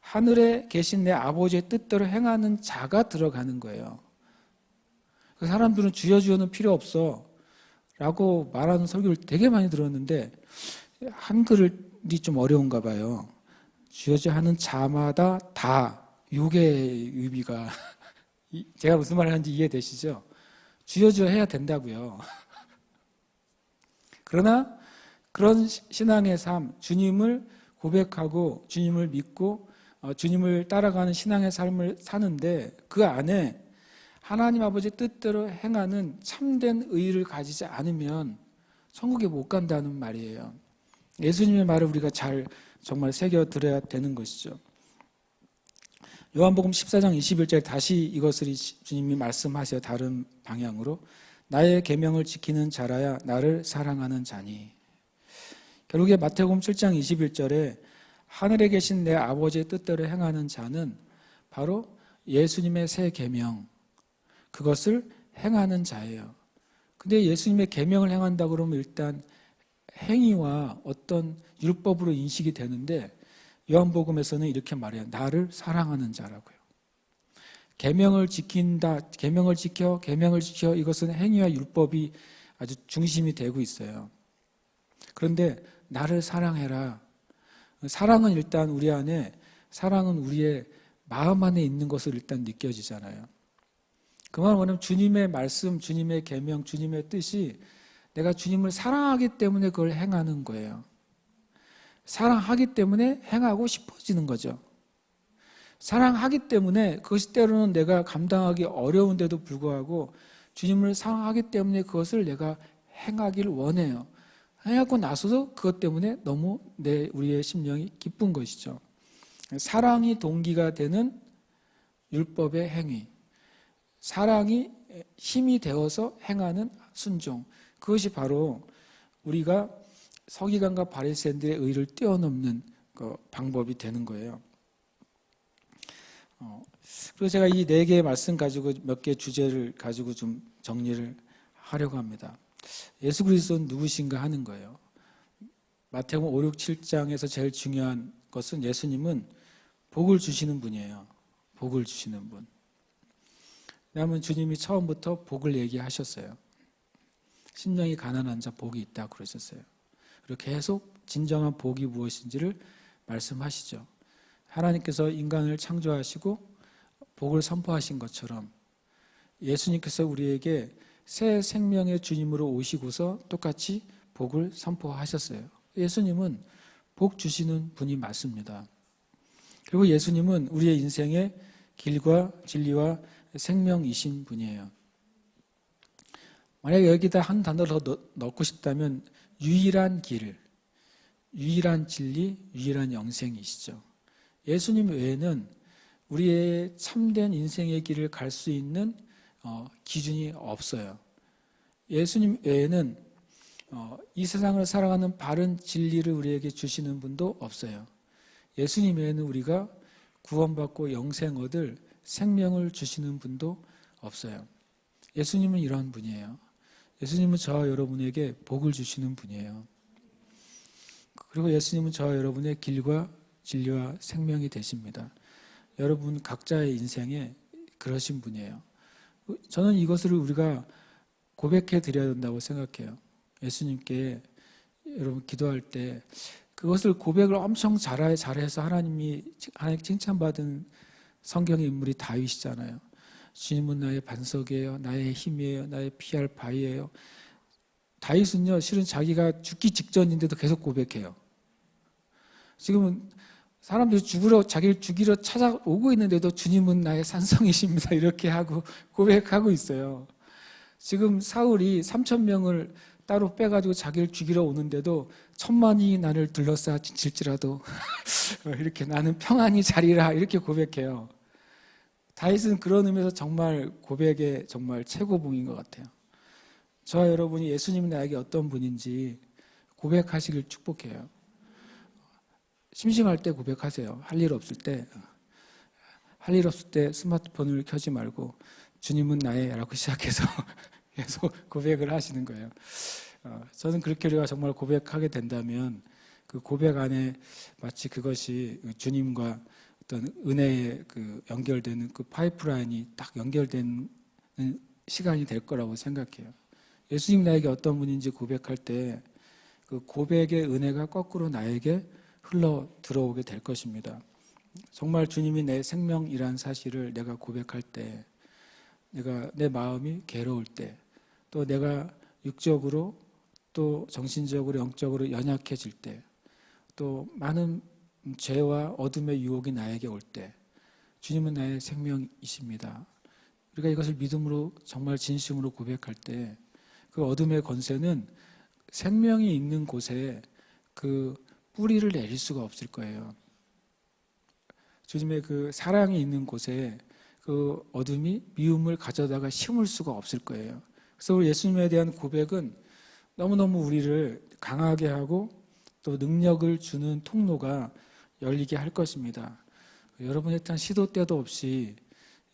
하늘에 계신 내 아버지의 뜻대로 행하는 자가 들어가는 거예요. 그 사람들은 주여 주여는 필요 없어 라고 말하는 설교를 되게 많이 들었는데 한글이 좀 어려운가 봐요. 주여 주여 하는 자마다 다, 요게 의미가 제가 무슨 말 하는지 이해되시죠? 주여 주여 해야 된다고요. 그러나 그런 신앙의 삶, 주님을 고백하고 주님을 믿고 주님을 따라가는 신앙의 삶을 사는데 그 안에 하나님 아버지 뜻대로 행하는 참된 의를 가지지 않으면 천국에 못 간다는 말이에요. 예수님의 말을 우리가 잘 정말 새겨들어야 되는 것이죠. 요한복음 14장 21절에 다시 이것을 주님이 말씀하세요. 다른 방향으로. 나의 계명을 지키는 자라야 나를 사랑하는 자니. 결국에 마태복음 7장 21절에 하늘에 계신 내 아버지의 뜻대로 행하는 자는 바로 예수님의 새 계명, 그것을 행하는 자예요. 근데 예수님의 계명을 행한다 그러면 일단 행위와 어떤 율법으로 인식이 되는데 요한복음에서는 이렇게 말해요. 나를 사랑하는 자라고요. 계명을 지킨다, 계명을 지켜 이것은 행위와 율법이 아주 중심이 되고 있어요. 그런데 나를 사랑해라. 사랑은 일단 우리 안에, 사랑은 우리의 마음 안에 있는 것을 일단 느껴지잖아요. 그 말은 뭐냐면 주님의 말씀, 주님의 계명, 주님의 뜻이 내가 주님을 사랑하기 때문에 그걸 행하는 거예요. 사랑하기 때문에 행하고 싶어지는 거죠. 사랑하기 때문에 그것이 때로는 내가 감당하기 어려운데도 불구하고 주님을 사랑하기 때문에 그것을 내가 행하기를 원해요. 행하고 나서도 그것 때문에 너무 우리의 심령이 기쁜 것이죠. 사랑이 동기가 되는 율법의 행위, 사랑이 힘이 되어서 행하는 순종, 그것이 바로 우리가 서기관과 바리새인들의 의를 뛰어넘는 그 방법이 되는 거예요. 그래서 제가 이 4개의 말씀 가지고 몇 개의 주제를 가지고 좀 정리를 하려고 합니다. 예수 그리스도는 누구신가 하는 거예요. 마태복음 5, 6, 7장에서 제일 중요한 것은 예수님은 복을 주시는 분이에요. 복을 주시는 분. 왜냐하면 주님이 처음부터 복을 얘기하셨어요. 심령이 가난한 자 복이 있다고 그러셨어요. 그리고 계속 진정한 복이 무엇인지를 말씀하시죠. 하나님께서 인간을 창조하시고 복을 선포하신 것처럼 예수님께서 우리에게 새 생명의 주님으로 오시고서 똑같이 복을 선포하셨어요. 예수님은 복 주시는 분이 맞습니다. 그리고 예수님은 우리의 인생의 길과 진리와 생명이신 분이에요. 만약에 여기다 한 단어를 더 넣고 싶다면 유일한 길, 유일한 진리, 유일한 영생이시죠. 예수님 외에는 우리의 참된 인생의 길을 갈 수 있는 기준이 없어요. 예수님 외에는 이 세상을 살아가는 바른 진리를 우리에게 주시는 분도 없어요. 예수님 외에는 우리가 구원받고 영생 얻을 생명을 주시는 분도 없어요. 예수님은 이런 분이에요. 예수님은 저와 여러분에게 복을 주시는 분이에요. 그리고 예수님은 저와 여러분의 길과 진리와 생명이 되십니다. 여러분 각자의 인생에 그러신 분이에요. 저는 이것을 우리가 고백해 드려야 된다고 생각해요. 예수님께 여러분 기도할 때 그것을 고백을 엄청 잘해서 하나님 칭찬받은 성경의 인물이 다윗이잖아요. 주님은 나의 반석이에요. 나의 힘이에요. 나의 피할 바위예요. 다윗은요, 실은 자기가 죽기 직전인데도 계속 고백해요. 지금은 사람들이 자기를 죽이러 찾아오고 있는데도 주님은 나의 산성이십니다. 이렇게 하고 고백하고 있어요. 지금 사울이 3,000명을 따로 빼가지고 자기를 죽이러 오는데도 1,000만이 나를 둘러싸질지라도 이렇게 나는 평안히 자리라 이렇게 고백해요. 다윗은 그런 의미에서 정말 고백의 정말 최고봉인 것 같아요. 저와 여러분이 예수님이 나에게 어떤 분인지 고백하시길 축복해요. 심심할 때 고백하세요. 할 일 없을 때. 할 일 없을 때 스마트폰을 켜지 말고 주님은 나의 라고 시작해서 계속 고백을 하시는 거예요. 저는 그렇게 우리가 정말 고백하게 된다면 그 고백 안에 마치 그것이 주님과 어떤 은혜에 그 연결되는 그 파이프라인이 딱 연결되는 시간이 될 거라고 생각해요. 예수님 나에게 어떤 분인지 고백할 때 그 고백의 은혜가 거꾸로 나에게 흘러 들어오게 될 것입니다. 정말 주님이 내 생명이란 사실을 내가 고백할 때, 내가 내 마음이 괴로울 때, 또 내가 육적으로 또 정신적으로 영적으로 연약해질 때, 또 많은 죄와 어둠의 유혹이 나에게 올 때, 주님은 나의 생명이십니다. 우리가 이것을 믿음으로 정말 진심으로 고백할 때 그 어둠의 권세는 생명이 있는 곳에 그 뿌리를 내릴 수가 없을 거예요. 주님의 그 사랑이 있는 곳에 그 어둠이 미움을 가져다가 심을 수가 없을 거예요. 그래서 예수님에 대한 고백은 너무너무 우리를 강하게 하고 또 능력을 주는 통로가 열리게 할 것입니다. 여러분의 일단 시도 때도 없이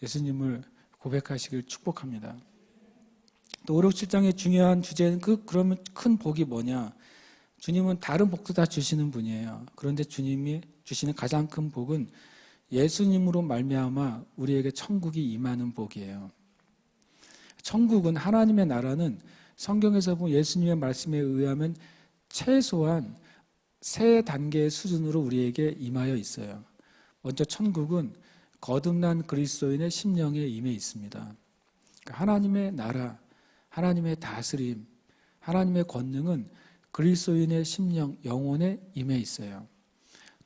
예수님을 고백하시길 축복합니다. 또 5, 6, 7장의 중요한 주제는 그러면 큰 복이 뭐냐? 주님은 다른 복도 다 주시는 분이에요. 그런데 주님이 주시는 가장 큰 복은 예수님으로 말미암아 우리에게 천국이 임하는 복이에요. 천국은 하나님의 나라는 성경에서 보면 예수님의 말씀에 의하면 최소한 세 단계의 수준으로 우리에게 임하여 있어요. 먼저 천국은 거듭난 그리스도인의 심령에 임해 있습니다. 그러니까 하나님의 나라, 하나님의 다스림, 하나님의 권능은 그리스도인의 심령, 영혼에 임해 있어요.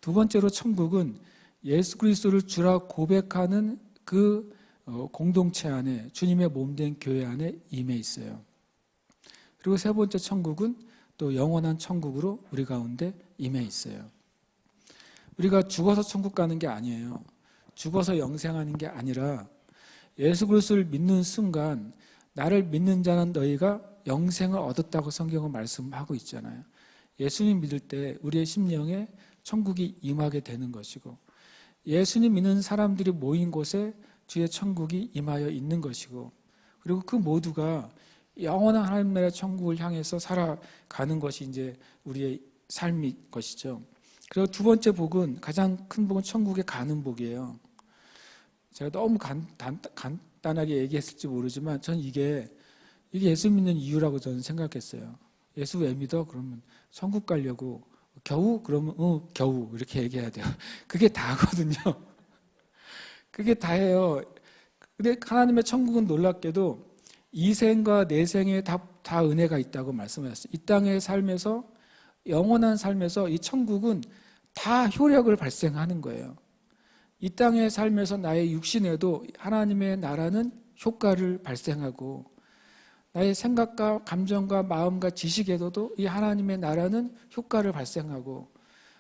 두 번째로 천국은 예수 그리스도를 주라 고백하는 그 공동체 안에, 주님의 몸된 교회 안에 임해 있어요. 그리고 세 번째 천국은 또 영원한 천국으로 우리 가운데 임해 있어요. 우리가 죽어서 천국 가는 게 아니에요. 죽어서 영생하는 게 아니라 예수 그리스도를 믿는 순간 나를 믿는 자는 너희가 영생을 얻었다고 성경은 말씀하고 있잖아요. 예수님 믿을 때 우리의 심령에 천국이 임하게 되는 것이고, 예수님 믿는 사람들이 모인 곳에 주의 천국이 임하여 있는 것이고, 그리고 그 모두가 영원한 하나님 나라의 천국을 향해서 살아가는 것이 이제 우리의 삶일 것이죠. 그리고 두 번째 복은, 가장 큰 복은 천국에 가는 복이에요. 제가 너무 간단하게 얘기했을지 모르지만 전 이게 예수 믿는 이유라고 저는 생각했어요. 예수 왜 믿어? 그러면 천국 가려고. 겨우? 그러면 겨우 이렇게 얘기해야 돼요. 그게 다거든요. 그게 다예요. 근데 하나님의 천국은 놀랍게도 이 생과 내 생에 다 은혜가 있다고 말씀하셨어요. 이 땅의 삶에서, 영원한 삶에서 이 천국은 다 효력을 발생하는 거예요. 이 땅의 삶에서 나의 육신에도 하나님의 나라는 효과를 발생하고, 나의 생각과 감정과 마음과 지식에서도 이 하나님의 나라는 효과를 발생하고,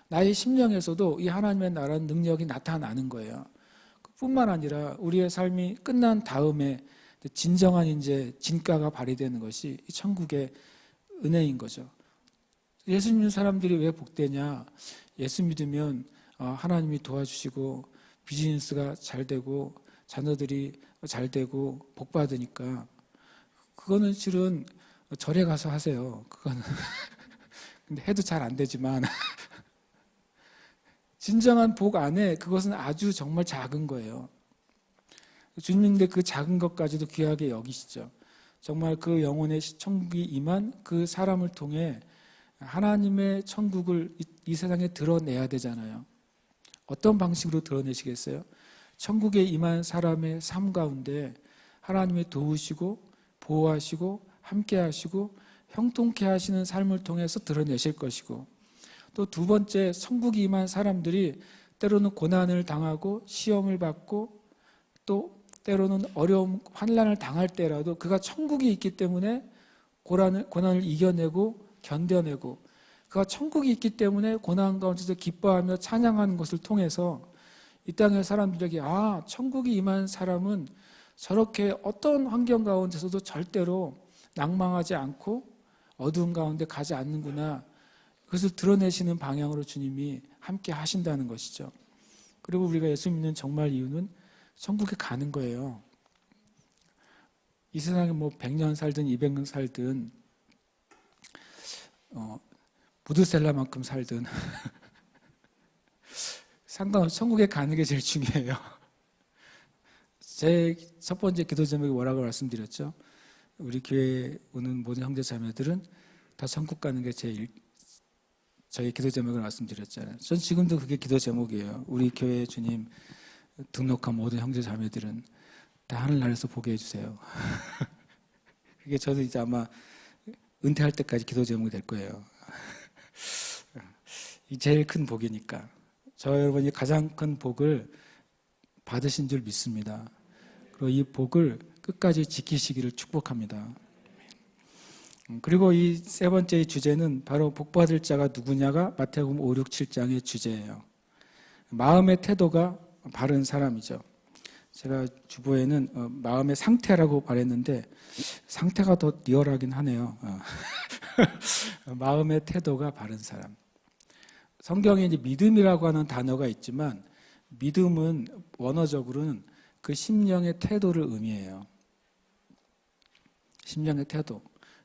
나의 심령에서도 이 하나님의 나라는 능력이 나타나는 거예요. 뿐만 아니라 우리의 삶이 끝난 다음에 진정한 이제 진가가 발휘되는 것이 이 천국의 은혜인 거죠. 예수 믿는 사람들이 왜 복되냐? 예수 믿으면 하나님이 도와주시고 비즈니스가 잘 되고 자녀들이 잘 되고 복 받으니까. 그거는 실은 절에 가서 하세요. 그거는 근데 해도 잘 안 되지만 진정한 복 안에 그것은 아주 정말 작은 거예요. 주님인데 그 작은 것까지도 귀하게 여기시죠. 정말 그 영혼의 천국이 임한 그 사람을 통해 하나님의 천국을 이 세상에 드러내야 되잖아요. 어떤 방식으로 드러내시겠어요? 천국에 임한 사람의 삶 가운데 하나님이 도우시고 보호하시고 함께하시고 형통케 하시는 삶을 통해서 드러내실 것이고, 또 두 번째, 천국에 임한 사람들이 때로는 고난을 당하고 시험을 받고 또 때로는 어려움, 환난을 당할 때라도 그가 천국이 있기 때문에 고난을 이겨내고 견뎌내고, 그가 천국이 있기 때문에 고난 가운데서 기뻐하며 찬양하는 것을 통해서 이 땅의 사람들에게 천국이 임한 사람은 저렇게 어떤 환경 가운데서도 절대로 낭망하지 않고 어두운 가운데 가지 않는구나. 그것을 드러내시는 방향으로 주님이 함께 하신다는 것이죠. 그리고 우리가 예수 믿는 정말 이유는 천국에 가는 거예요. 이 세상에 뭐 100년 살든 200년 살든 부드셀라만큼 살든 상관없이 천국에 가는 게 제일 중요해요. 제 첫 번째 기도 제목이 뭐라고 말씀드렸죠? 우리 교회에 오는 모든 형제 자매들은 다 천국 가는 게 저희 기도 제목을 말씀드렸잖아요. 전 지금도 그게 기도 제목이에요. 우리 교회에 주님 등록한 모든 형제 자매들은 다 하늘나라에서 보게 해주세요. 그게 저도 이제 아마 은퇴할 때까지 기도 제목이 될 거예요. 이 제일 큰 복이니까. 저 여러분이 가장 큰 복을 받으신 줄 믿습니다. 그리고 이 복을 끝까지 지키시기를 축복합니다. 그리고 이 세 번째 주제는 바로 복받을 자가 누구냐가 마태복음 5, 6, 7장의 주제예요. 마음의 태도가 바른 사람이죠. 제가 주보에는 마음의 상태라고 말했는데 상태가 더 리얼하긴 하네요. 마음의 태도가 바른 사람. 성경에 이제 믿음이라고 하는 단어가 있지만 믿음은 원어적으로는 그 심령의 태도를 의미해요. 심령의 태도.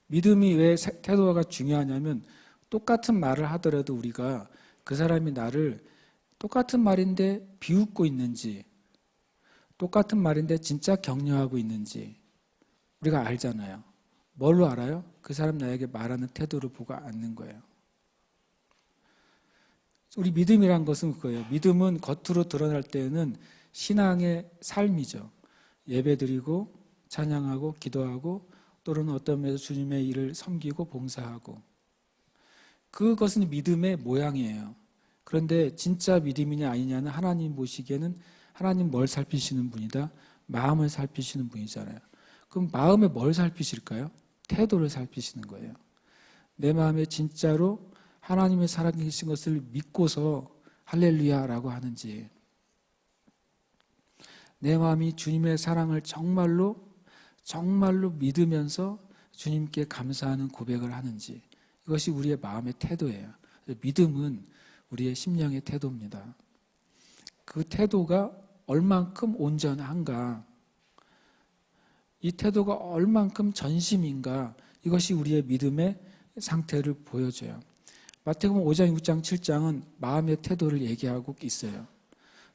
믿음이 왜 태도가 중요하냐면 똑같은 말을 하더라도 우리가 그 사람이 나를 똑같은 말인데 비웃고 있는지 똑같은 말인데 진짜 격려하고 있는지 우리가 알잖아요. 뭘로 알아요? 그 사람 나에게 말하는 태도를 보고 아는 거예요. 우리 믿음이란 것은 그거예요. 믿음은 겉으로 드러날 때에는 신앙의 삶이죠. 예배드리고 찬양하고 기도하고 또는 어떤 면에서 주님의 일을 섬기고 봉사하고 그것은 믿음의 모양이에요. 그런데 진짜 믿음이냐 아니냐는 하나님 보시기에는 하나님 뭘 살피시는 분이다? 마음을 살피시는 분이잖아요. 그럼 마음에 뭘 살피실까요? 태도를 살피시는 거예요. 내 마음에 진짜로 하나님의 살아계신 것을 믿고서 할렐루야라고 하는지 내 마음이 주님의 사랑을 정말로 믿으면서 주님께 감사하는 고백을 하는지 이것이 우리의 마음의 태도예요. 믿음은 우리의 심령의 태도입니다. 그 태도가 얼만큼 온전한가 이 태도가 얼만큼 전심인가 이것이 우리의 믿음의 상태를 보여줘요. 마태복음 5장, 6장, 7장은 마음의 태도를 얘기하고 있어요.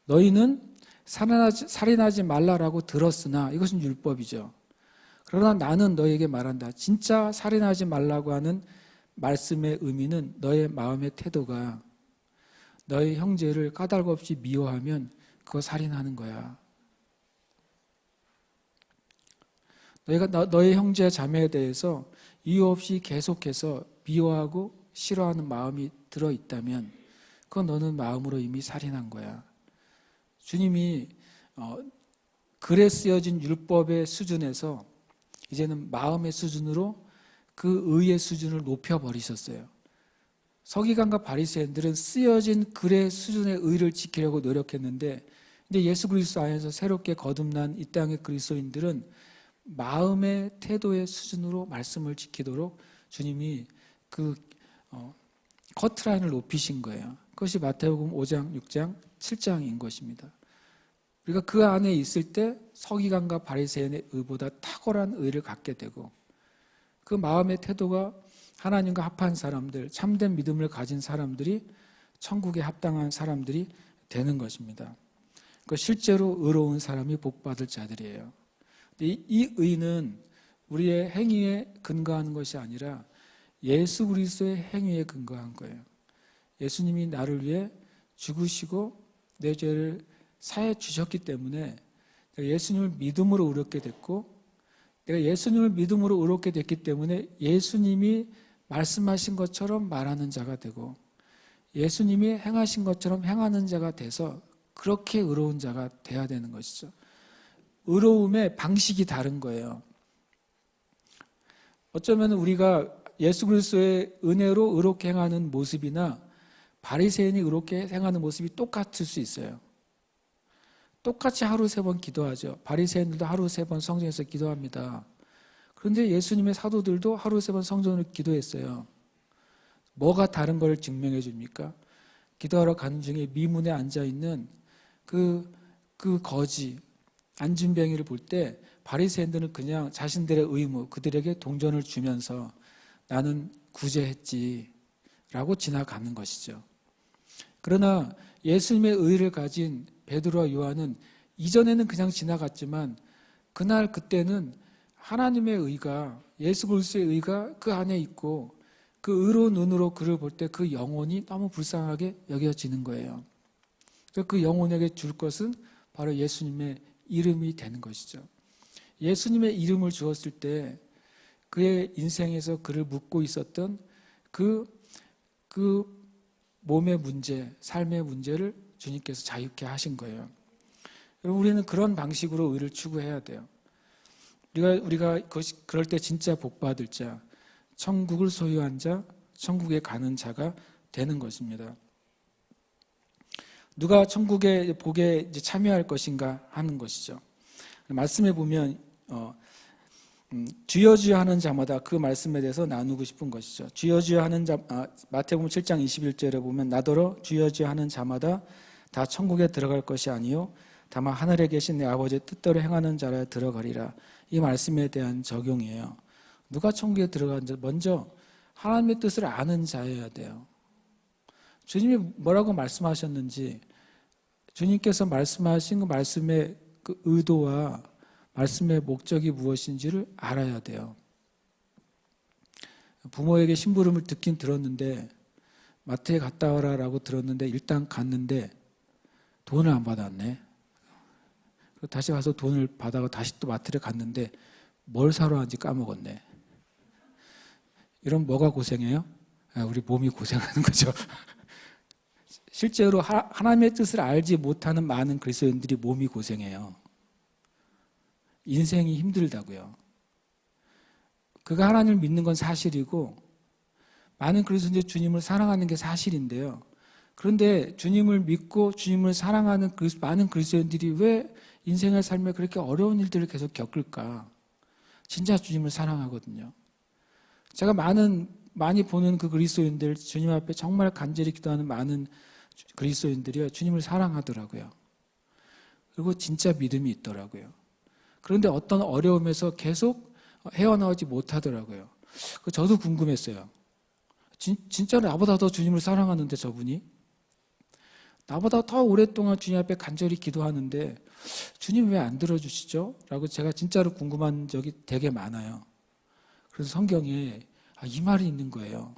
너희는 살인하지 말라라고 들었으나 이것은 율법이죠. 그러나 나는 너에게 말한다. 진짜 살인하지 말라고 하는 말씀의 의미는 너의 마음의 태도가 너의 형제를 까닭 없이 미워하면 그거 살인하는 거야. 너희가 너의 형제 자매에 대해서 이유 없이 계속해서 미워하고 싫어하는 마음이 들어있다면 그건 너는 마음으로 이미 살인한 거야. 주님이 글에 쓰여진 율법의 수준에서 이제는 마음의 수준으로 그 의의 수준을 높여버리셨어요. 서기관과 바리새인들은 쓰여진 글의 수준의 의를 지키려고 노력했는데 이제 예수 그리스도 안에서 새롭게 거듭난 이 땅의 그리스도인들은 마음의 태도의 수준으로 말씀을 지키도록 주님이 그 커트라인을 높이신 거예요. 그것이 마태복음 5장, 6장, 7장인 것입니다. 우리가 그 안에 있을 때 서기관과 바리새인의 의보다 탁월한 의를 갖게 되고 그 마음의 태도가 하나님과 합한 사람들, 참된 믿음을 가진 사람들이 천국에 합당한 사람들이 되는 것입니다. 실제로 의로운 사람이 복받을 자들이에요. 이 의는 우리의 행위에 근거하는 것이 아니라 예수 그리스도의 행위에 근거한 거예요. 예수님이 나를 위해 죽으시고 내 죄를 사해 주셨기 때문에 내가 예수님을 믿음으로 의롭게 됐고 내가 예수님을 믿음으로 의롭게 됐기 때문에 예수님이 말씀하신 것처럼 말하는 자가 되고 예수님이 행하신 것처럼 행하는 자가 돼서 그렇게 의로운 자가 돼야 되는 것이죠. 의로움의 방식이 다른 거예요. 어쩌면 우리가 예수 그리스도의 은혜로 의롭게 행하는 모습이나 바리새인이 의롭게 행하는 모습이 똑같을 수 있어요. 똑같이 하루 3번 기도하죠. 바리새인들도 하루 3번 성전에서 기도합니다. 그런데 예수님의 사도들도 하루 3번 성전을 기도했어요. 뭐가 다른 걸 증명해 줍니까? 기도하러 가는 중에 미문에 앉아있는 그 거지, 안진뱅이를 볼 때 바리새인들은 그냥 자신들의 의무, 그들에게 동전을 주면서 나는 구제했지 라고 지나가는 것이죠. 그러나 예수님의 의를 가진 베드로와 요한은 이전에는 그냥 지나갔지만 그날 그때는 하나님의 의가, 예수 그리스도의 의가 그 안에 있고 그 의로운 눈으로 그를 볼 때 그 영혼이 너무 불쌍하게 여겨지는 거예요. 그 영혼에게 줄 것은 바로 예수님의 이름이 되는 것이죠. 예수님의 이름을 주었을 때 그의 인생에서 그를 묶고 있었던 그 몸의 문제, 삶의 문제를 주님께서 자유케 하신 거예요. 여러분, 우리는 그런 방식으로 의를 추구해야 돼요. 우리가 그럴 때 진짜 복 받을 자, 천국을 소유한 자, 천국에 가는 자가 되는 것입니다. 누가 천국의 복에 참여할 것인가 하는 것이죠. 말씀에 보면 주여 주여 하는 자마다 그 말씀에 대해서 나누고 싶은 것이죠. 주여 주여 하는 자, 마태복음 7장 21절에 보면 나더러 주여 주여 하는 자마다 다 천국에 들어갈 것이 아니요 다만 하늘에 계신 내 아버지의 뜻대로 행하는 자라 들어가리라. 이 말씀에 대한 적용이에요. 누가 천국에 들어가는 자? 먼저 하나님의 뜻을 아는 자여야 돼요. 주님이 뭐라고 말씀하셨는지, 주님께서 말씀하신 그 말씀의 그 의도와 말씀의 목적이 무엇인지를 알아야 돼요. 부모에게 심부름을 듣긴 들었는데 마트에 갔다 와라라고 들었는데 일단 갔는데 돈을 안 받았네. 다시 가서 돈을 받아서 다시 또 마트를 갔는데 뭘 사러 왔는지 까먹었네. 이러면 뭐가 고생해요? 우리 몸이 고생하는 거죠. 실제로 하나님의 뜻을 알지 못하는 많은 그리스도인들이 몸이 고생해요. 인생이 힘들다고요. 그가 하나님을 믿는 건 사실이고 많은 그리스도인들이 주님을 사랑하는 게 사실인데요. 그런데 주님을 믿고 주님을 사랑하는 많은 그리스도인들이 왜 인생의 삶에 그렇게 어려운 일들을 계속 겪을까? 진짜 주님을 사랑하거든요. 제가 많이 보는 그 그리스도인들, 주님 앞에 정말 간절히 기도하는 많은 그리스도인들이요, 주님을 사랑하더라고요. 그리고 진짜 믿음이 있더라고요. 그런데 어떤 어려움에서 계속 헤어나오지 못하더라고요. 저도 궁금했어요. 진짜 나보다 더 주님을 사랑하는데 저분이? 나보다 더 오랫동안 주님 앞에 간절히 기도하는데 주님 왜 안 들어주시죠? 라고 제가 진짜로 궁금한 적이 되게 많아요. 그래서 성경에 이 말이 있는 거예요.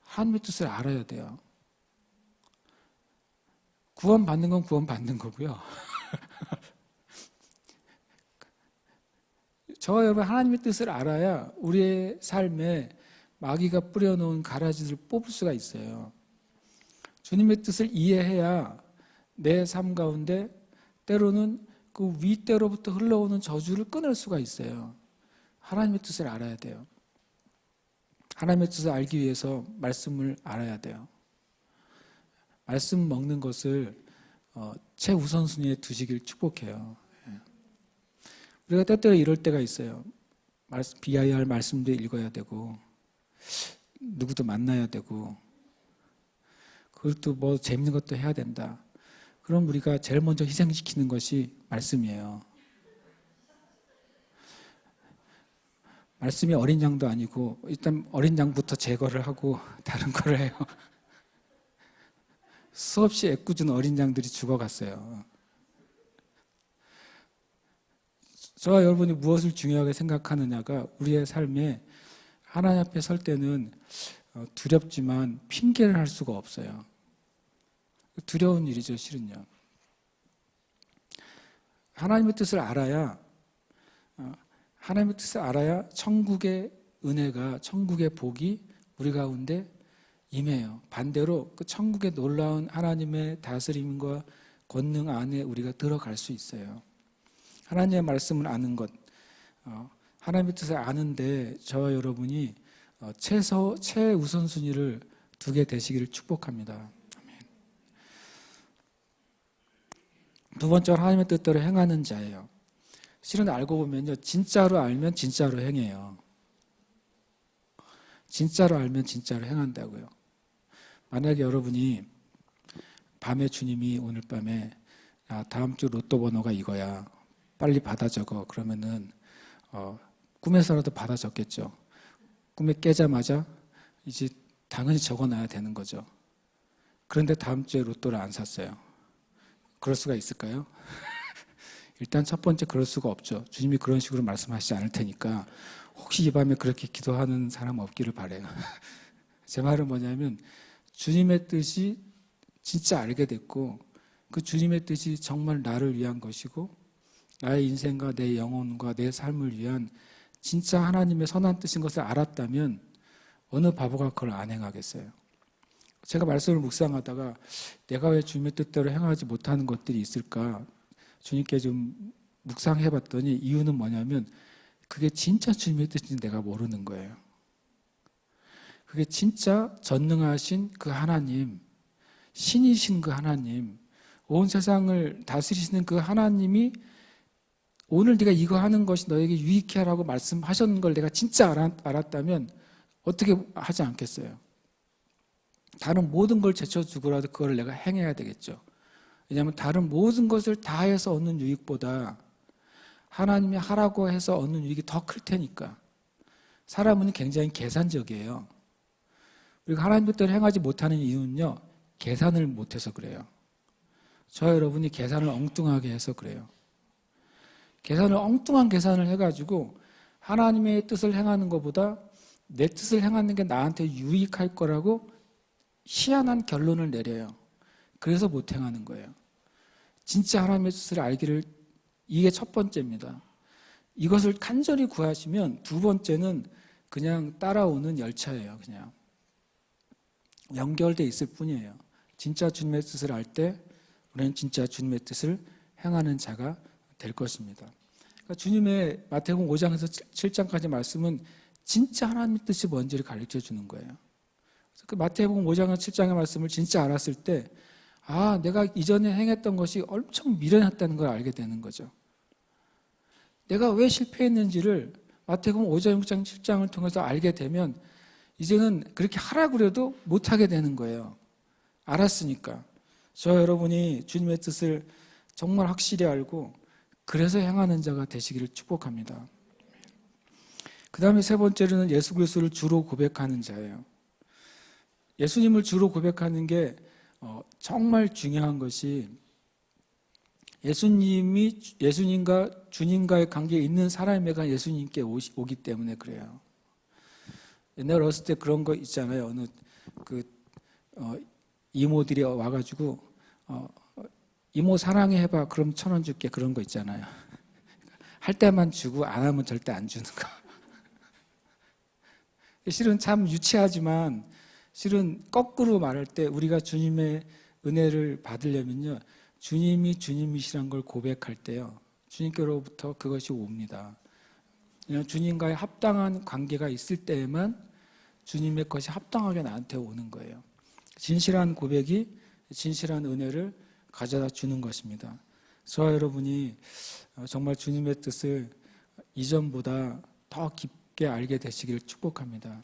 하나님의 뜻을 알아야 돼요. 구원받는 건 구원받는 거고요. 저와 여러분 하나님의 뜻을 알아야 우리의 삶에 마귀가 뿌려놓은 가라지를 뽑을 수가 있어요. 주님의 뜻을 이해해야 내 삶 가운데 때로는 그 윗대로부터 흘러오는 저주를 끊을 수가 있어요. 하나님의 뜻을 알아야 돼요. 하나님의 뜻을 알기 위해서 말씀을 알아야 돼요. 말씀 먹는 것을 최우선순위에 두시길 축복해요. 우리가 때때로 이럴 때가 있어요. 비아야 할 말씀도 읽어야 되고 누구도 만나야 되고 그것도 뭐 재밌는 것도 해야 된다. 그럼 우리가 제일 먼저 희생시키는 것이 말씀이에요. 말씀이 어린 양도 아니고 일단 어린 양부터 제거를 하고 다른 걸 해요. 수없이 애꿎은 어린 양들이 죽어갔어요. 저와 여러분이 무엇을 중요하게 생각하느냐가 우리의 삶에 하나님 앞에 설 때는 두렵지만 핑계를 할 수가 없어요. 두려운 일이죠, 실은요. 하나님의 뜻을 알아야 천국의 은혜가, 천국의 복이 우리 가운데 임해요. 반대로 그 천국의 놀라운 하나님의 다스림과 권능 안에 우리가 들어갈 수 있어요. 하나님의 말씀을 아는 것, 하나님의 뜻을 아는데 저와 여러분이 최우선순위를 두게 되시기를 축복합니다. 아멘. 두 번째로 하나님의 뜻대로 행하는 자예요. 실은 알고 보면요, 진짜로 알면 진짜로 행해요. 진짜로 알면 진짜로 행한다고요. 만약에 여러분이 밤에 주님이 오늘 밤에 다음 주 로또 번호가 이거야, 빨리 받아 적어, 그러면은 꿈에서라도 받아 적겠죠. 꿈에 깨자마자 이제 당연히 적어놔야 되는 거죠. 그런데 다음 주에 로또를 안 샀어요. 그럴 수가 있을까요? 일단 첫 번째 그럴 수가 없죠. 주님이 그런 식으로 말씀하시지 않을 테니까 혹시 이 밤에 그렇게 기도하는 사람 없기를 바라요. 제 말은 뭐냐면 주님의 뜻이 진짜 알게 됐고 그 주님의 뜻이 정말 나를 위한 것이고 나의 인생과 내 영혼과 내 삶을 위한 진짜 하나님의 선한 뜻인 것을 알았다면 어느 바보가 그걸 안 행하겠어요. 제가 말씀을 묵상하다가 내가 왜 주님의 뜻대로 행하지 못하는 것들이 있을까 주님께 좀 묵상해 봤더니 이유는 뭐냐면 그게 진짜 주님의 뜻인지 내가 모르는 거예요. 그게 진짜 전능하신 그 하나님, 신이신 그 하나님, 온 세상을 다스리시는 그 하나님이 오늘 네가 이거 하는 것이 너에게 유익해 하라고 말씀하셨는 걸 내가 진짜 알았다면 어떻게 하지 않겠어요? 다른 모든 걸 제쳐두고라도 그걸 내가 행해야 되겠죠. 왜냐하면 다른 모든 것을 다 해서 얻는 유익보다 하나님이 하라고 해서 얻는 유익이 더 클 테니까. 사람은 굉장히 계산적이에요. 우리가 하나님 뜻대로 행하지 못하는 이유는요, 계산을 못해서 그래요. 저와 여러분이 계산을 엉뚱하게 해서 그래요. 엉뚱한 계산을 해가지고 하나님의 뜻을 행하는 것보다 내 뜻을 행하는 게 나한테 유익할 거라고 희한한 결론을 내려요. 그래서 못 행하는 거예요. 진짜 하나님의 뜻을 알기를, 이게 첫 번째입니다. 이것을 간절히 구하시면 두 번째는 그냥 따라오는 열차예요. 그냥 연결돼 있을 뿐이에요. 진짜 주님의 뜻을 알 때 우리는 진짜 주님의 뜻을 행하는 자가 될 것입니다. 그러니까 주님의 마태복음 5장에서 7장까지 말씀은 진짜 하나님의 뜻이 뭔지를 가르쳐 주는 거예요. 그래서 그 마태복음 5장과 7장의 말씀을 진짜 알았을 때 내가 이전에 행했던 것이 엄청 미련했다는 걸 알게 되는 거죠. 내가 왜 실패했는지를 마태복음 5장, 6장, 7장을 통해서 알게 되면 이제는 그렇게 하라고 그래도 못하게 되는 거예요. 알았으니까. 저 여러분이 주님의 뜻을 정말 확실히 알고 그래서 행하는 자가 되시기를 축복합니다. 그 다음에 세 번째로는 예수 그리스도를 주로 고백하는 자예요. 예수님을 주로 고백하는 게 정말 중요한 것이 예수님과 주님과의 관계에 있는 사람에게 예수님께 오기 때문에 그래요. 옛날 어렸을 때 그런 거 있잖아요. 어느 이모들이 와가지고 이모 사랑해 해봐. 그럼 1,000원 줄게. 그런 거 있잖아요. 할 때만 주고 안 하면 절대 안 주는 거. 실은 참 유치하지만 실은 거꾸로 말할 때 우리가 주님의 은혜를 받으려면요. 주님이 주님이시란 걸 고백할 때요. 주님께로부터 그것이 옵니다. 주님과의 합당한 관계가 있을 때에만 주님의 것이 합당하게 나한테 오는 거예요. 진실한 고백이 진실한 은혜를 가져다 주는 것입니다. 저와 여러분이 정말 주님의 뜻을 이전보다 더 깊게 알게 되시기를 축복합니다.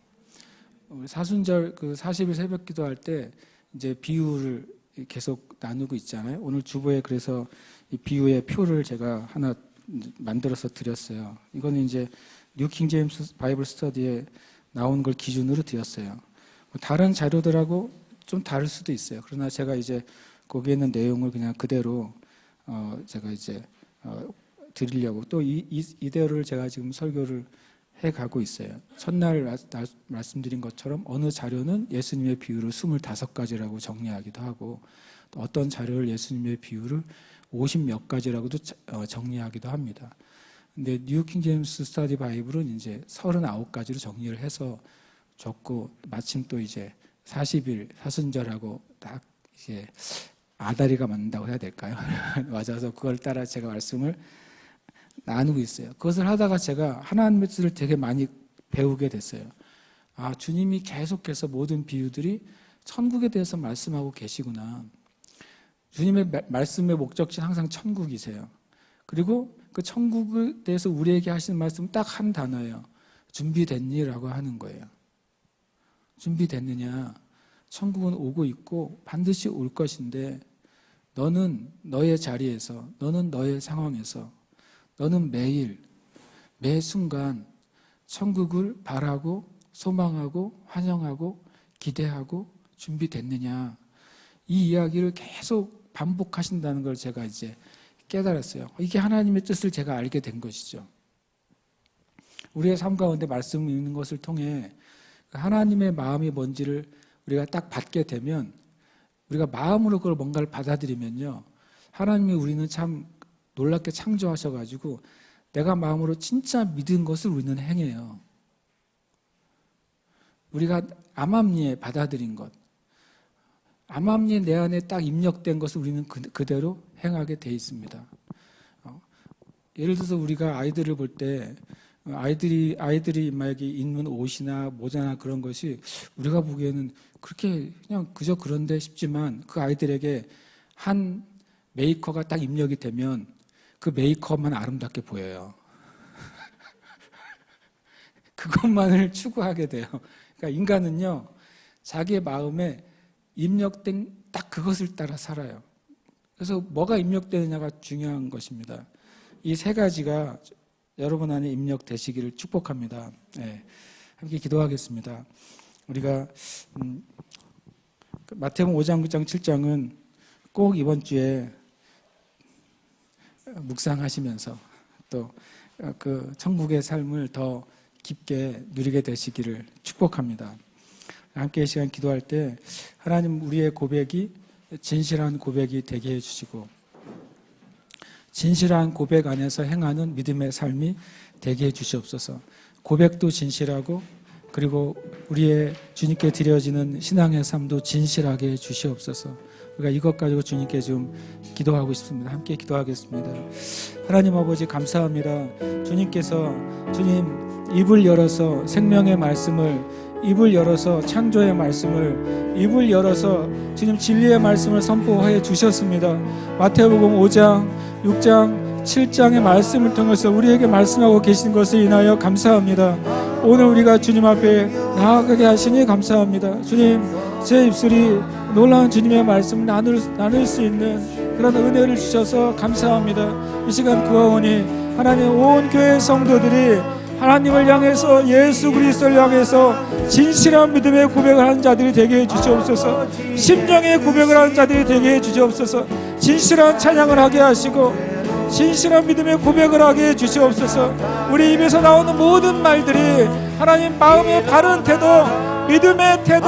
사순절 40일 새벽 기도할 때 이제 비유를 계속 나누고 있잖아요. 오늘 주보에 그래서 이 비유의 표를 제가 하나 만들어서 드렸어요. 이거는 이제 뉴 킹 제임스 바이블 스터디에 나온 걸 기준으로 드렸어요. 다른 자료들하고 좀 다를 수도 있어요. 그러나 제가 이제 거기에 있는 내용을 그냥 그대로 제가 이제 드리려고 또 이대로를 제가 지금 설교를 해가고 있어요. 첫날 말씀드린 것처럼 어느 자료는 예수님의 비유를 25가지라고 정리하기도 하고 또 어떤 자료를 예수님의 비유를 50몇 가지라고도 정리하기도 합니다. 근데 뉴 킹 제임스 스터디 바이블은 이제 39가지로 정리를 해서 줬고 마침 또 이제 40일 사순절하고 딱 이제 아다리가 맞는다고 해야 될까요? 맞아서 그걸 따라 제가 말씀을 나누고 있어요. 그것을 하다가 제가 하나님의 뜻을 되게 많이 배우게 됐어요. 주님이 계속해서 모든 비유들이 천국에 대해서 말씀하고 계시구나. 주님의 말씀의 목적지는 항상 천국이세요. 그리고 그 천국에 대해서 우리에게 하시는 말씀은 딱 한 단어예요. 준비됐니?라고 하는 거예요. 준비됐느냐? 천국은 오고 있고 반드시 올 것인데 너는 너의 자리에서, 너는 너의 상황에서, 너는 매일, 매 순간 천국을 바라고 소망하고 환영하고 기대하고 준비됐느냐? 이 이야기를 계속 반복하신다는 걸 제가 이제 깨달았어요. 이게 하나님의 뜻을 제가 알게 된 것이죠. 우리의 삶 가운데 말씀 읽는 것을 통해 하나님의 마음이 뭔지를 우리가 딱 받게 되면, 우리가 마음으로 그걸 뭔가를 받아들이면요, 하나님이 우리는 참 놀랍게 창조하셔가지고 내가 마음으로 진짜 믿은 것을 우리는 행해요. 우리가 암암리에 받아들인 것, 암암리에 내 안에 딱 입력된 것을 우리는 그대로 행하게 돼 있습니다. 예를 들어서 우리가 아이들을 볼 때 아이들이 막 입는 옷이나 모자나 그런 것이 우리가 보기에는 그렇게 그냥 그저 그런데 싶지만, 그 아이들에게 한 메이커가 딱 입력이 되면 그 메이커만 아름답게 보여요. 그것만을 추구하게 돼요. 그러니까 인간은요, 자기의 마음에 입력된 딱 그것을 따라 살아요. 그래서 뭐가 입력되느냐가 중요한 것입니다. 이 세 가지가 여러분 안에 입력되시기를 축복합니다. 네, 함께 기도하겠습니다. 우리가 마태복음 5장, 9장, 7장은 꼭 이번 주에 묵상하시면서 또 그 천국의 삶을 더 깊게 누리게 되시기를 축복합니다. 함께 이 시간 기도할 때 하나님, 우리의 고백이 진실한 고백이 되게 해주시고 진실한 고백 안에서 행하는 믿음의 삶이 되게 해주시옵소서. 고백도 진실하고 그리고 우리의 주님께 드려지는 신앙의 삶도 진실하게 해주시옵소서. 우리가 이것 가지고 주님께 좀 기도하고 싶습니다. 함께 기도하겠습니다. 하나님 아버지, 감사합니다. 주님께서 입을 열어서 생명의 말씀을, 입을 열어서 창조의 말씀을, 입을 열어서 주님 진리의 말씀을 선포해 주셨습니다. 마태복음 5장, 6장, 7장의 말씀을 통해서 우리에게 말씀하고 계신 것을 인하여 감사합니다. 오늘 우리가 주님 앞에 나아가게 하시니 감사합니다. 주님, 제 입술이 놀라운 주님의 말씀을 나눌 수 있는 그런 은혜를 주셔서 감사합니다. 이 시간 구하오니 하나님, 온 교회 성도들이 하나님을 향해서, 예수 그리스도를 향해서 진실한 믿음의 고백을 하는 자들이 되게 해주시옵소서. 심령의 고백을 하는 자들이 되게 해주시옵소서. 진실한 찬양을 하게 하시고 진실한 믿음의 고백을 하게 해주시옵소서. 우리 입에서 나오는 모든 말들이 하나님 마음의 바른 태도, 믿음의 태도,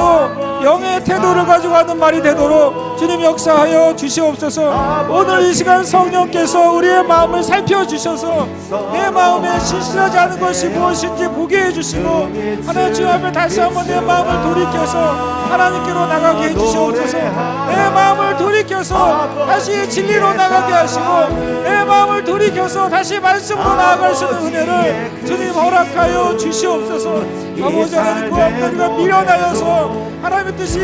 영의 태도를 가지고 하는 말이 되도록 주님 역사하여 주시옵소서. 오늘 이 시간 성령께서 우리의 마음을 살펴주셔서 내 마음에 진실하지 않은 것이 무엇인지 보게 해주시고, 하나님 주님 앞에 다시 한번 내 마음을 돌이켜서 하나님께로 나가게 해주시옵소서. 내 마음을 돌이켜서 다시 진리로 나가게 하시고, 내 마음을 돌이켜서 다시 말씀으로 나아갈 수 있는 은혜를 주님 허락하여 주시옵소서. 아버지 하나님, 그 앞에 우리가 미련하여서 하나님의 뜻이